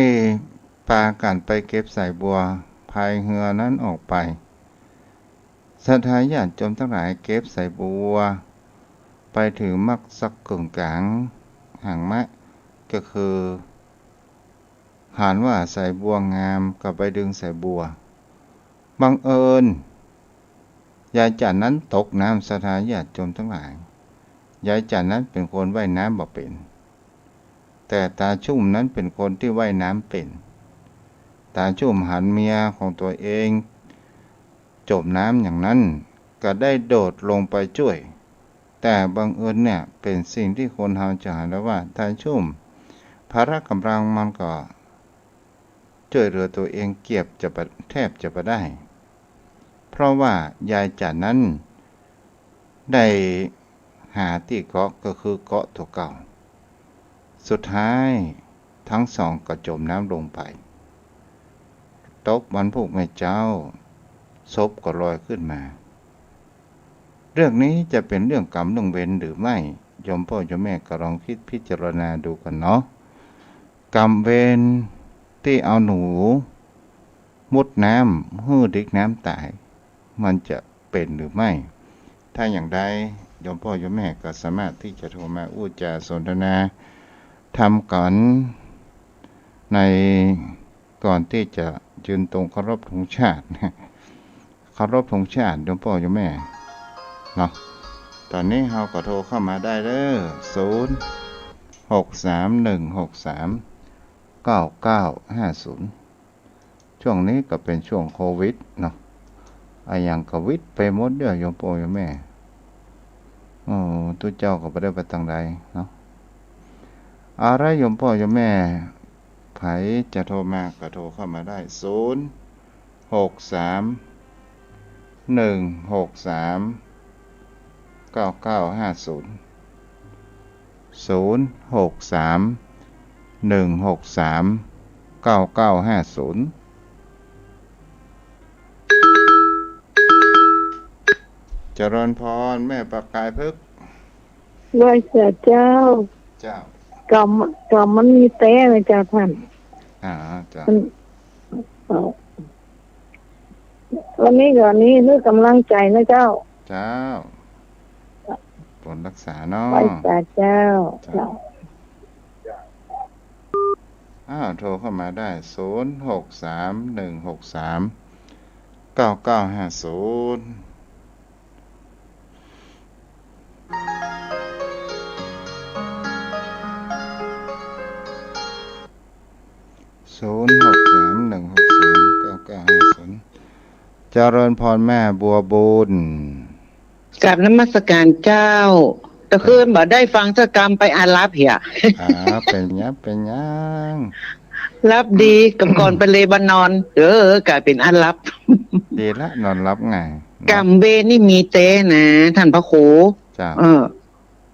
[SPEAKER 1] พากันไปเก็บใส่บัวพายเรือนั้นออกไปศรัทธาญาติโยมทั้งหลายเก็บใส่บัวไปถึงมักสักกึ่งกลางหางมะก็คือหานว่าใส่บัวงามก็ไปดึงใส่บัวบังเอิญยายจันนั้นตกน้ำศรัทธาญาติโยมทั้งหลายยายจันนั้นเป็นคนว่ายน้ำบ่เป็นแต่ตาชุ่มนั้นเป็นคนที่ว่ายน้ำเป็นตาชุ่มหันเมียของตัวเองจมน้ำอย่างนั้นก็ได้โดดลงไปช่วยแต่บังเอิญเนี่ยเป็นสิ่งที่คนเราจะหาได้ว่าตาชุ่มพละกำลังมันก็ช่วยเหลือตัวเองเกียบจะแทบจะไม่ได้เพราะว่ายายจันนั้นได้หาที่เกาะก็คือเกาะตัวเก่าสุดท้ายทั้งสองก็จมน้ำลงไปตกวันพุกแม่เจ้าศพก็ลอยขึ้นมาเรื่องนี้จะเป็นเรื่องกรรมเรื่องเวรหรือไม่โยมพ่อโยมแม่ก็ลองคิดพิจารณาดูกันเนาะกรรมเวรที่เอาหนูมุดน้ำหื้อดิกน้ำตายมันจะเป็นหรือไม่ถ้าอย่างใดโยมพ่อโยมแม่ก็สามารถที่จะโทรมาอู้จาสนทนาทำก่อนในก่อนที่จะ ยืนตรงเคารพธงชาติเคารพธงชาติโยมพ่อโยมแม่เนาะตอนนี้เราก็โทรเข้ามาได้เด้อ0631639950ช่วงนี้ก็เป็นช่วงโควิดเนาะอย่างโควิดไปหมดเด้อโยมพ่อโยมแม่ตัวเจ้าก็บ่ได้ไปทางใดเนาะอะไรโยมพ่อโยมแม่ไผจะโทรมาก็โทรเข้ามาได้0631639950เจริญพรแม่ประกายพึกษ์
[SPEAKER 2] ด้วยเสียเจ้ากรรมมันมีแต่เลยเจ้าท่าน
[SPEAKER 1] จ้า
[SPEAKER 2] วันนี้นึกกำลังใจนะเจ้า
[SPEAKER 1] ผลรักษาเนาะ
[SPEAKER 2] ไปแต่เจ้า
[SPEAKER 1] โทรเข้ามาได้0631639950เจริญพรแม่บัวบุญ
[SPEAKER 3] กราบนมัสการเจ้าตะคืนบ่ได้ฟังเจ้ากรรมไปอารับเหี่ย
[SPEAKER 1] เป็นยัง
[SPEAKER 3] รับดีกับก่อนไปเลบานอนกลายเป็นอารับ
[SPEAKER 1] ดีละนอนรับไง
[SPEAKER 3] กรรมเวนี่มีเต้นะท่านพระครู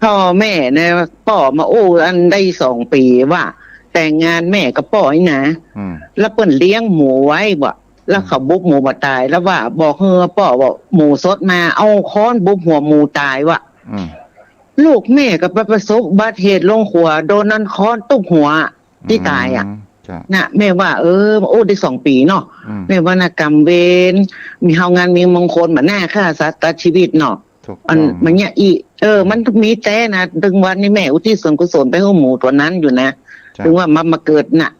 [SPEAKER 3] พ่อแม่เนี่ยป่อมาอันได้2 ปีว่าแต่งงานแม่กับป่อยนะแล้วเปิ้นเลี้ยงหมูไว้บ่แล้วเขาบุกหมูมาตายแล้วว่าบอกป่อบอกหมูสดมาเอาค้อนบุกหัวหมูตายว่ะลูกแม่ก็ไปประสบอุบัติเหตุลงหัวโดนนั้นค้อนตุกหัวที่ตายน่ะแม่ว่าได้2 ปีเนาะแม่ว่านกรรมเวรมีเฮางานมีมงคลเหมือนหน้าฆ่าสัตว์ตัดชีวิตเนาะมันเนี่ยมันมีแต่นะถึงวันนี้แม่อุทิศส่วนกุศลไปให้หมูตัวนั้นอยู่นะถึงว่ามาเกิดน่ะ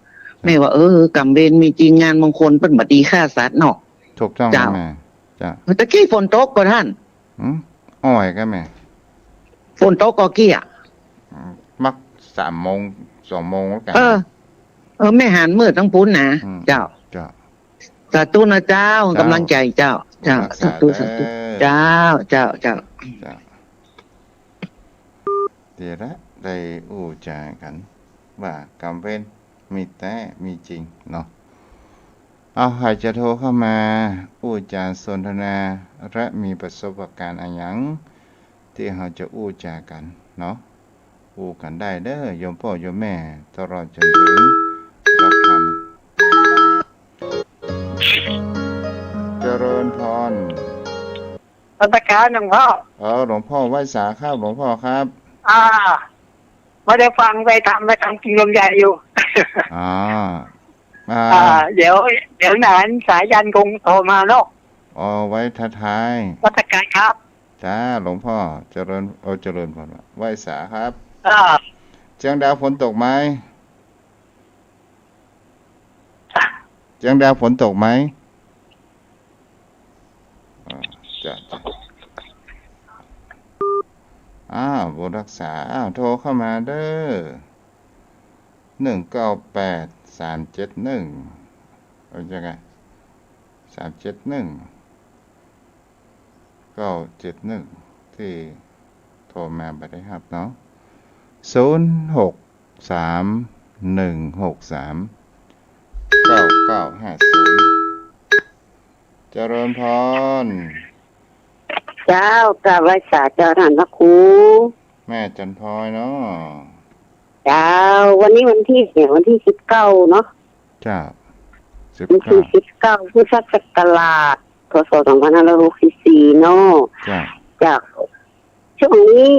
[SPEAKER 3] แม่ว่ากรรมเวรมีจริงงานมงคลเป็นบัดดีฆ่าสัตว์เนาะ
[SPEAKER 1] ถูกต้องแม่
[SPEAKER 3] ตะกี้ฝนตกก็ท่าน
[SPEAKER 1] อ้อยก็แม่
[SPEAKER 3] ฝนตกก็กี้
[SPEAKER 1] มัก3 โมง 2 โมงแล้วกัน
[SPEAKER 3] แม่หันมืดทั้งปุ้นนะเจ้าสาธุนะเจ้ากำลังใจเจ้าสาธุเจ้า
[SPEAKER 1] ดีแล้วได้จากันว่ากรรมเวรมีแต่มีจริงเนาะใครจะโทรเข้ามาจาสนทนาและมีประสบการณ์อะไรอย่างที่เราจะจากันเนาะกันได้เด้อโยมพ่อโยมแม่ตลอดจนถึงรับคำเจริญพร
[SPEAKER 2] รัตการหลวงพ่อ
[SPEAKER 1] หลวงพ่อไหว้สาครับหลวงพ่อครับ
[SPEAKER 2] ไม่ได้ฟังไปทำกินลมใหญ่อยู่เดี๋ยวนานสายยันคงโทรมาเนาะ
[SPEAKER 1] ไว้ท้าย
[SPEAKER 2] รัตการครับ
[SPEAKER 1] จ้าหลวงพ่อเจริญพรไหว้สาครับเชียงดาวฝนตกไหมเชียงดาวฝนตกไหมจ้าบุรักษาโทรเข้ามาเด้อ198371เอาจังไง371971ที่โทรมาบ่ได้ครับเนาะ0631639950เจริญพร
[SPEAKER 2] เจ้ากราบไหว้สาเจ้าท่านพระครู
[SPEAKER 1] แม่จันพรเนาะ
[SPEAKER 2] เจ้าวันนี้วันที่19เนาะ
[SPEAKER 1] จ้า
[SPEAKER 2] วันที่19พุทธศักราชพศ2564เนาะจ้าช่วงนี้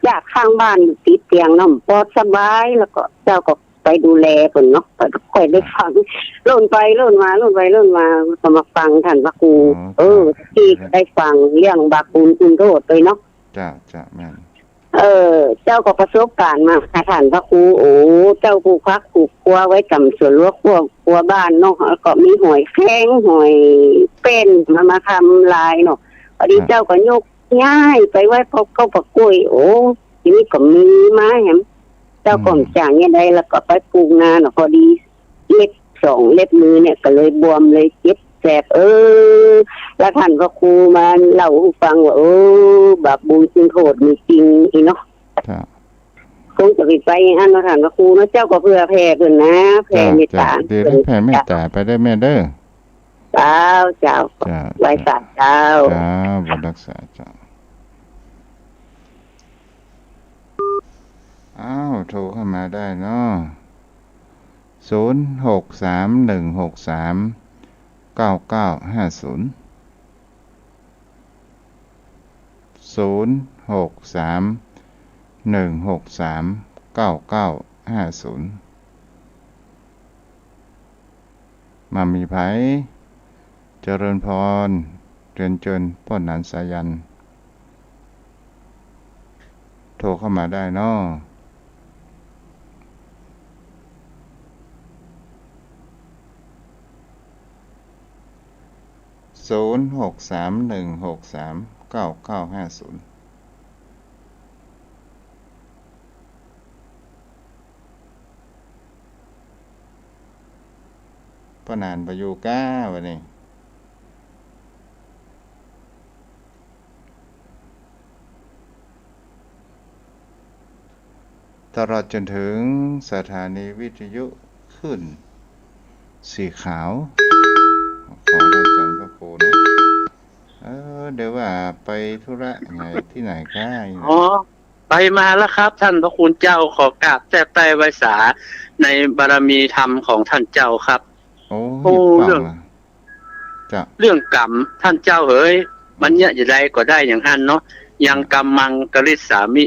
[SPEAKER 2] อยากข้างบ้านติดเตียงน้ำปอดสบายแล้วก็เจ้าก็ไปดูแลเพิ่นเนาะก็ค่อยได้ฟังโล่นไปโล่นมาก็มาฟังท่านพระครูที่ได้ฟังเรื่องบาปบุญคุณโทษเลยเนาะ
[SPEAKER 1] จ้าแม่น
[SPEAKER 2] เจ้าก็ประสบการณ์มาค่ะท่านพระครูโอ้เจ้าปลูกพักปลูกครัวไว้จำสวนรั้วครัวบ้านเนาะแล้วก็มีหอยแข้งหอยเป็นมาทำลายเนาะพอดีเจ้าก็ยกย้ายไปไว้พบเข้าปะกล้วยโอ้ทีนี้ก็มีมาแฮมเจ้าก็จ่างเนี่ยได้แล้วก็ไปปลูกนาเนาะพอดีเล็บ2เล็บมือเนี่ยก็เลยบวมเลยเจ็บแสบแล้วท่านพระครูมาเล่าให้ฟังว่าบาปบุญคุณโทษมีจริงอีเนาะคงจะไปอันท่านพระครูเนาะเจ้าก็เพื่อแผ่เพิ่นนะแผ่เมตตา
[SPEAKER 1] เดี๋ยวแผ่เมตตาไปได้แม่เด้อ
[SPEAKER 2] เจ้าไว้ฝากเจ้า
[SPEAKER 1] บ่รักษาเจ้าโทรเข้ามาได้เนาะ0631639950 0631639950มามีไผเจริญพรเจริญป้อนนันสายันโทรเข้ามาได้เนาะ0631639950ป้านานประยูก้าวันนี้ตลอดจนถึงสถานีวิทยุขึ้นสีขาวขอให้จันพระครูนะเดี๋ยวว่าไปธุระไงที่ไหนก้า
[SPEAKER 4] ไปมาแล้วครับท่านพระคุณเจ้าขอกราบแท้ใต้ไว้สาในบารมีธรรมของท่านเจ้าครับเรื่องกรรมท่านเจ้าเฮ้ยมันเนี่ยจะได้ก็ได้อย่างนั้นเนาะยังกรรมังกฤษสามิ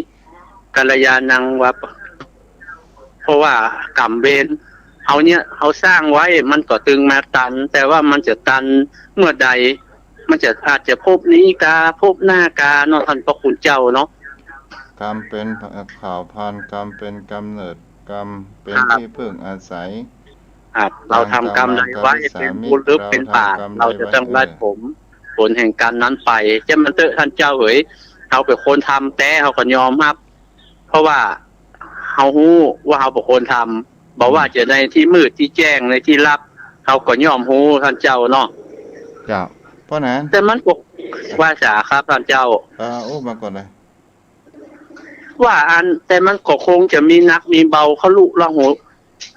[SPEAKER 4] กัลยาณังวะเพราะว่ากรรมเวรเขาสร้างไว้มันก็ตึงมาตันแต่ว่ามันจะตันเมื่อใดมันจะอาจจะพบนี้กาพบหน้ากาเนาะท่านพระคุณเจ้าเนาะ
[SPEAKER 1] กรรมเป็นข่าวพันกรรมเป็นกำเนิดกรรมเป็นที่พึ่งอาศัย
[SPEAKER 4] เราทำกรรมใดไว้เป็นบุญหรือเป็นบาปเราจะต้องได้ผลแห่งกรรมนั้นไปจะมันเตอะท่านเจ้าเอ๋ยเขาเป็นคนทำแต่เขาก็ยอมรับเพราะว่าเขาฮู้ว่าเขาเป็นคนทำบอกว่าจะในที่มืดที่แจ้งในที่ลับเขาก็ยอมฮู้ท่านเจ้าเนาะ
[SPEAKER 1] เจ้าเพราะนั้น
[SPEAKER 4] แต่มันก็ว่าสาครับท่านเจ้า
[SPEAKER 1] มาก่อนเลย
[SPEAKER 4] ว่าแต่มันก็คงจะมีนักมีเบาเขาลุละหู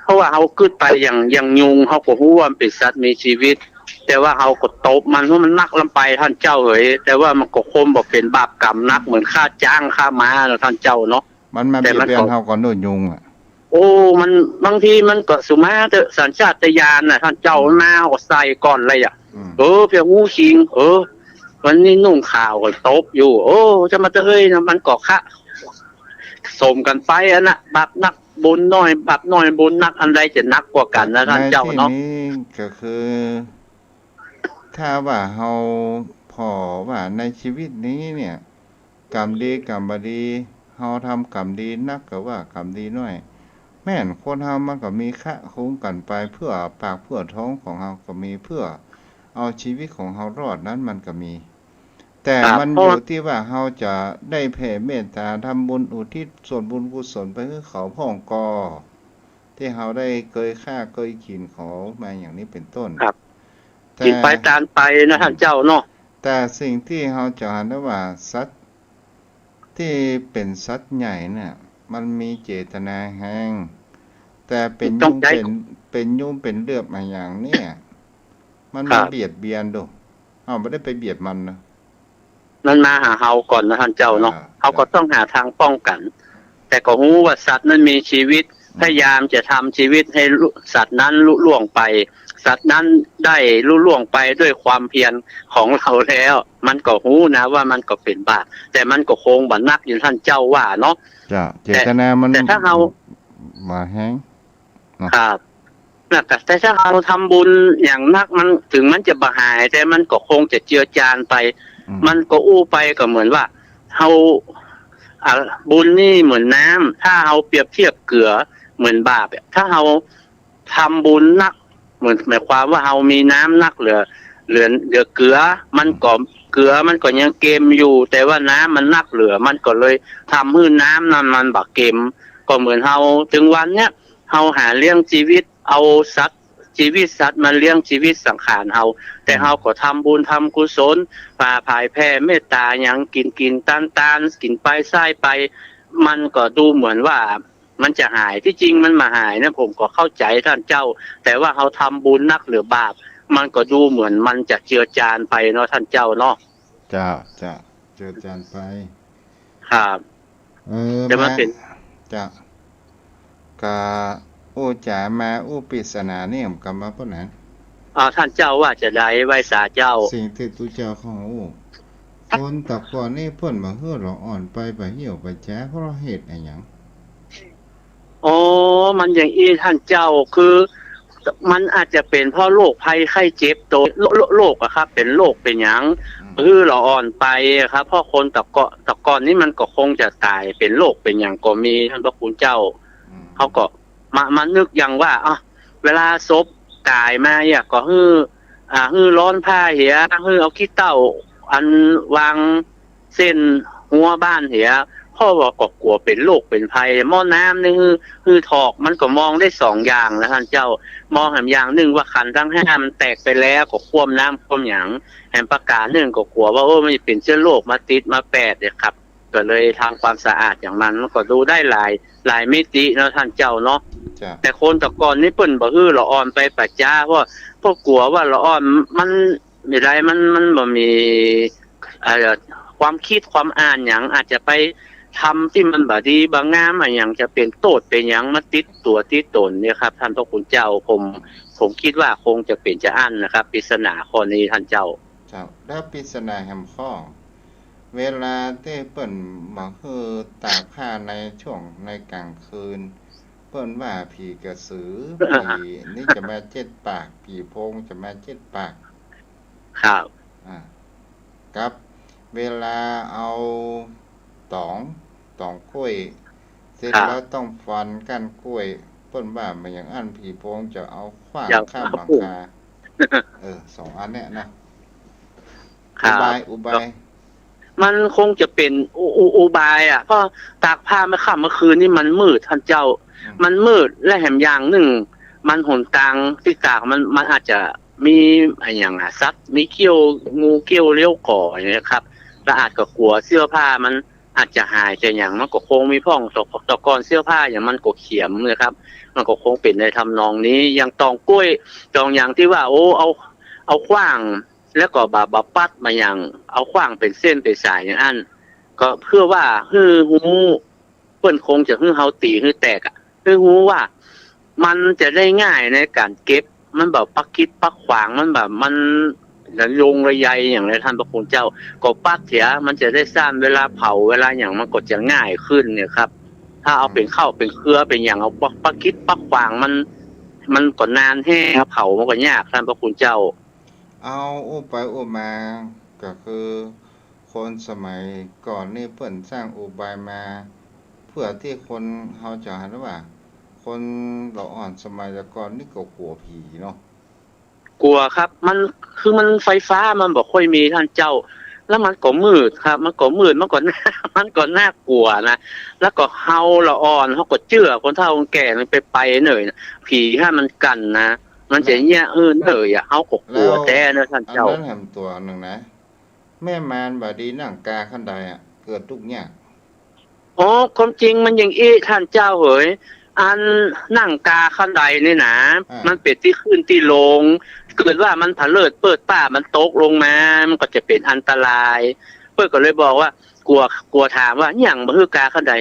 [SPEAKER 4] เพราะว่าเขาขึ้นไปอย่างยุงเขาก็รู้ว่ามันเป็นสัตว์มีชีวิตแต่ว่าเขาก็ตบมันเพราะมันนักลำไปท่านเจ้าเอ๋ยแต่ว่ามันก็คงบอกเป็นบาปกรรมนักเหมือนฆ่าจ้างฆ่าม้าแล้วท่านเจ้าเนาะ
[SPEAKER 1] มันมาเบียดเขาก่อนโดนยุง
[SPEAKER 4] มันบางทีมันก็สุมาเถอะสัญชาตญาณน่ะท่านเจ้ามาก็ใส่ก่อนเลยเพียงงูชิงวันนี้นุ่งข่าวก็ตบอยู่จะมาเฮ้ยนะมันก็ฆ่าสมกันไปนะบาปนักบุญน้อยบาปน้อยบุญนักอันใดจะนักกว่ากันนะท่านเจ้าเนาะ
[SPEAKER 1] ก็คือถ้าว่าเฮาพอว่าในชีวิตนี้เนี่ยกรรมดีกรรมบ่ดีเฮาทำกรรมดีนักก็ว่ากรรมดีน้อยแม่นคนเฮามันก็มีค่าคุ้มกันไปเพื่อปากเพื่อท้องของเฮาก็มีเพื่อเอาชีวิตของเฮารอดนั้นมันก็มีแต่มันอยู่ที่ว่าเราจะได้แผ่เมตตาทำบุญอุทิศส่วนบุญกุศลไปให้เขาพ่องกอที่เราได้เคยฆ่าเคยกินเขามาอย่างนี้เป็นต้น
[SPEAKER 4] ครับกินไปตามไปนะท่านเจ้าเนาะ
[SPEAKER 1] แต่สิ่งที่เราจะเห็นว่าสัตว์ที่เป็นสัตว์ใหญ่เนี่ยมันมีเจตนาแห้งแต่เป็นยุ่งเป็นเลือบมาอย่างเนี่ยมันมาเบียดเบียนดูไม่ได้ไปเบียดมันนะ
[SPEAKER 4] มันมาหาเฮาก่อนนะท่านเจ้าเนาะเขาก็ต้องหาทางป้องกันแต่ก็รู้ว่าสัตว์นั้นมีชีวิตพยายามจะทำชีวิตให้สัตว์นั้นลุล่วงไปสัตว์นั้นได้ลุล่วงไปด้วยความเพียรของเราแล้วมันก็รู้นะว่ามันก็เป็นบาปแต่มันก็คงบ่นักอยู่ท่านเจ้าว่าเนาะ
[SPEAKER 1] เจตนามัน
[SPEAKER 4] แต่ถ้าเรา
[SPEAKER 1] มาแห้ง
[SPEAKER 4] ครับแต่ถ้าเราทำบุญอย่างนักมันถึงมันจะบ่หายแต่มันก็คงจะเจือจานไปมันก็อู้ไปก็เหมือนว่าเฮา บุญนี่เหมือนน้ำถ้าเราเปรียบเทียบเกลือเหมือนบาปถ้าเราทำบุญนักเหมือนหมายความว่าเรามีน้ำนักเหลือเกลือมันก็ยังเค็มอยู่ แต่ว่าน้ำมันนักเหลือมันก็เลยทำให้น้ำนั้นมันบักเค็มก็เหมือนเราถึงวันเนี้ยเราหาเลี้ยงชีวิตเอาชีวิตสัตว์มาเลี้ยงชีวิตสังขารเราแต่เราก็ทำบุญทำกุศลป่าภายแผ่เมตตาอย่างกินต้านกินไปไส้ไปมันก็ดูเหมือนว่ามันจะหายที่จริงมันมาหายนะผมก็เข้าใจท่านเจ้าแต่ว่าเราทำบุญนักหรือบาปมันก็ดูเหมือนมันจะเจือจานไปเนาะท่านเจ้าเนาะ
[SPEAKER 1] จะเจือจานไป
[SPEAKER 4] ครับ
[SPEAKER 1] จะมาเป็นจะกะอู้จ๋ามาอู้ปริศนาเนี่ยผมกำมาปะนั้น
[SPEAKER 4] ท่านเจ้าว่าจะได้ไว้สาเจ้า
[SPEAKER 1] สิ่งที่ตุเจ้าของอู้คนตะก่อนนี่เพิ่นมาเฮือเราอ่อนไปเหี่ยวไปแจ้เพราะเราเหตุอะไรหยัง
[SPEAKER 4] มันอย่างอี้ท่านเจ้าคือมันอาจจะเป็นเพราะโรคภัยไข้เจ็บตัวโรคอะครับเป็นโรคเป็นหยังเราอ่อนไปครับเพราะคนตะก่อนนี่มันก็คงจะตายเป็นโรคเป็นหยังก็มีท่านพระคุณเจ้าเขาก็มานึกอย่างว่าเวลาศพตายมาก็ฮือร้อนผ้าเหียฮือเอาขี้เต้าอันวางเส้นหัวบ้านเหียพ่อว่าก็กลัวเป็นโรคเป็นภัยหม้อน้ำนี่ฮือถอกมันก็มองได้2อย่างนะท่านเจ้ามองแหมอย่างนึงว่าขันทั้ง5มันแตกไปแล้วก็ควมน้ำควมหยังแหมประกาศนึงก็กลัวว่ามันจะเป็นเชื้อโรคมาติดมาแปดเนี่ยครับก็เลยทำความสะอาดอย่างมันก็ดูได้หลายมิติเนาะท่านเจ้าเนาะแต่คนตะกอนนี่เปิ้นบ่ฮื้อละอ่อนไปปัจจ้าเพราะกลัวว่าละอ่อนมันไม่ได้มันบ่มีความคิดความอ่านหยังอาจจะไปทำที่มันบ่ดีบ่งามอะไรอย่างจะเป็นโทษเป็นหยังมาติดตัวติดตนเนี่ยครับท่านพระคุณเจ้าผมคิดว่าคงจะเป็นจะอั้นนะครับปริศนาข้อนี้ท่านเจ้า
[SPEAKER 1] แล้วปริศนาแห่งข้อเวลาที่เปิ้นมาคือตากผ้าในช่วงในกลางคืนเปิ้นว่าผีกระสือผีนี่จะมา7 ปากผีโพงจะมา7 ปาก
[SPEAKER 4] ครับ
[SPEAKER 1] ครับเวลาเอาตองกล้วยเสร็จแล้วต้องฟันก้านกล้วยเปิ้นว่ามันอย่างอันผีโพงจะเอาขว้างข้ามหลังคา2 อันเนี่ยนะอุบาย
[SPEAKER 4] มันคงจะเป็นอุบายเพราะตากผ้าเมื่อค่ำเมื่อคืนนี่มันมืดท่านเจ้ามันมืดและแหมอย่างหนึ่งมันหนทางที่ตากมันอาจจะมีอะไรอย่างสัตว์มีเขี้ยวงูเขี้ยวเลี้ยวก่ออย่างนี้ครับและอาจก็กลัวเสื้อผ้ามันอาจจะหายแต่อย่างมันก็คงมีพ่องตะกอนเสื้อผ้าอย่างมันก็เขียมนะครับมันก็คงเป็นในทำนองนี้อย่างตองกล้วยตองอย่างที่ว่าเอาขว้างแล้วก็บาปัดมาอย่างเอาขว้างเป็นเส้นเป็นสายอย่างนั้นก็เพื่อว่าฮู้เพิ่นคงจะเฮาตีแตกฮู้ว่ามันจะได้ง่ายในการเก็บมันแบบปักคิดปักขวางมันแบบมันลงระยายอย่างไรท่านพระคุณเจ้าก็ปักเสียมันจะได้สั้นเวลาเผาเวลาอย่างมันก็จะง่ายขึ้นเนี่ยครับถ้าเอาเป็นข้าวเป็นเครือเป็นอย่างเอาปักคิดปักขวางมันก็นานแห้เผามันก็ยากท่านพระคุณเจ้า
[SPEAKER 1] เอาไปมาก็คือคนสมัยก่อนนี่เพิ่นสร้างอุบายมาเพื่อที่คนเฮาจะหันว่าคนเราอ่อนสมัยก่อนนี่ก็กลัวผีเนาะ
[SPEAKER 4] กลัวครับมันไฟฟ้ามันบ่ค่อยมีท่านเจ้าแล้วมันก็มืดครับมันก็มืดมันก็น่ากลัวนะแล้วก็เฮาละอ่อนเฮาก็เชื่อคนเฒ่าคนแก่มันไปหน่อยผีถ้ามันกันนะมันจะเน่ยเฮาก็กลัวแท้นะท่านเจ้า
[SPEAKER 1] อันนั้นแห่งตัวนึงนะแม่มารบ่ดีนั่งกาคั่นใดเกิดทุกอย่าง
[SPEAKER 4] ความจริงมันอย่างอี้ท่านเจ้าเอ๋ยอันนั่งกาขั้นใดนี่นะมันเป็นที่ขึ้นที่ลงเกิดว่ามันผะเลิดเปิดป้ามันตกลงมามันก็จะเป็นอันตรายเปิ้นก็เลยบอกว่ากลัวถามว่าหยังบ่ฮือกาขั้นใด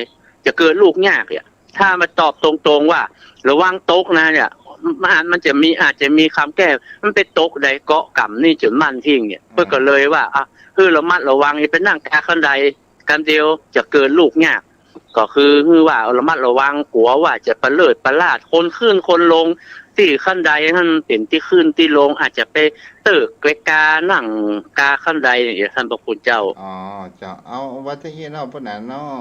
[SPEAKER 4] จะเกิดลูกยากเนี่ยถ้ามาตอบตรงๆว่าระวังตกนะเนี่ยมันจะมีอาจจะมีคำแก้มันเป็นตกใดเกาะก่ำนี่จนมันทิ้งเนี่ยเปิ้นก็เลยว่าระมัดระวังอย่าไปนั่งกาขั้นใดกันเดียวจะเกิดลูกยากก็คือว่าระมัดระวังกลัวว่าจะประเลิดประลาดคนขึ้นคนลง ที่ขั้นใดท่านเป็นที่ขึ้นที่ลงอาจจะไปเติกเกกาหนังกาขั้นใดเนี่ยท่านพระคุณเจ้า
[SPEAKER 1] อ๋อเจ้าเอาวัดที่เนาะปนั้นเนาะ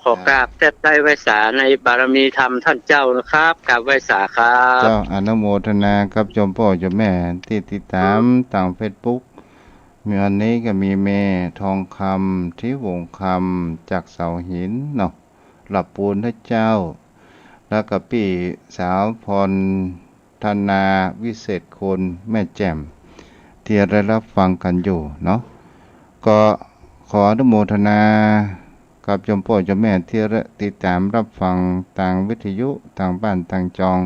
[SPEAKER 4] ขอกราบแทบใจไว้สาในบารมีธรรมท่านเจ้านะครับกราบไว้สาครับ
[SPEAKER 1] เจ้าอนุโมทนากับโยมพ่อโยมแม่ที่ติดตามทาง Facebook มีอันนี้ก็มีแม่ทองคำที่วงคำจากเสาหินเนาะหลับปูนพระเจ้าแล้วก็พี่สาวพรธนาวิเศษคุณแม่แจ่มที่ได้รับฟังกันอยู่เนาะก็ขออนุโมทนากับโยมพ่อโยมแม่ที่ติดตามรับฟังทางวิทยุทางบ้านทางจอง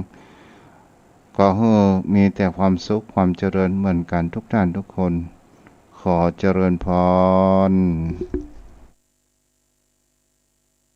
[SPEAKER 1] ก็ให้มีแต่ความสุขความเจริญเหมือนกันทุกท่านทุกคนขอเจริญพร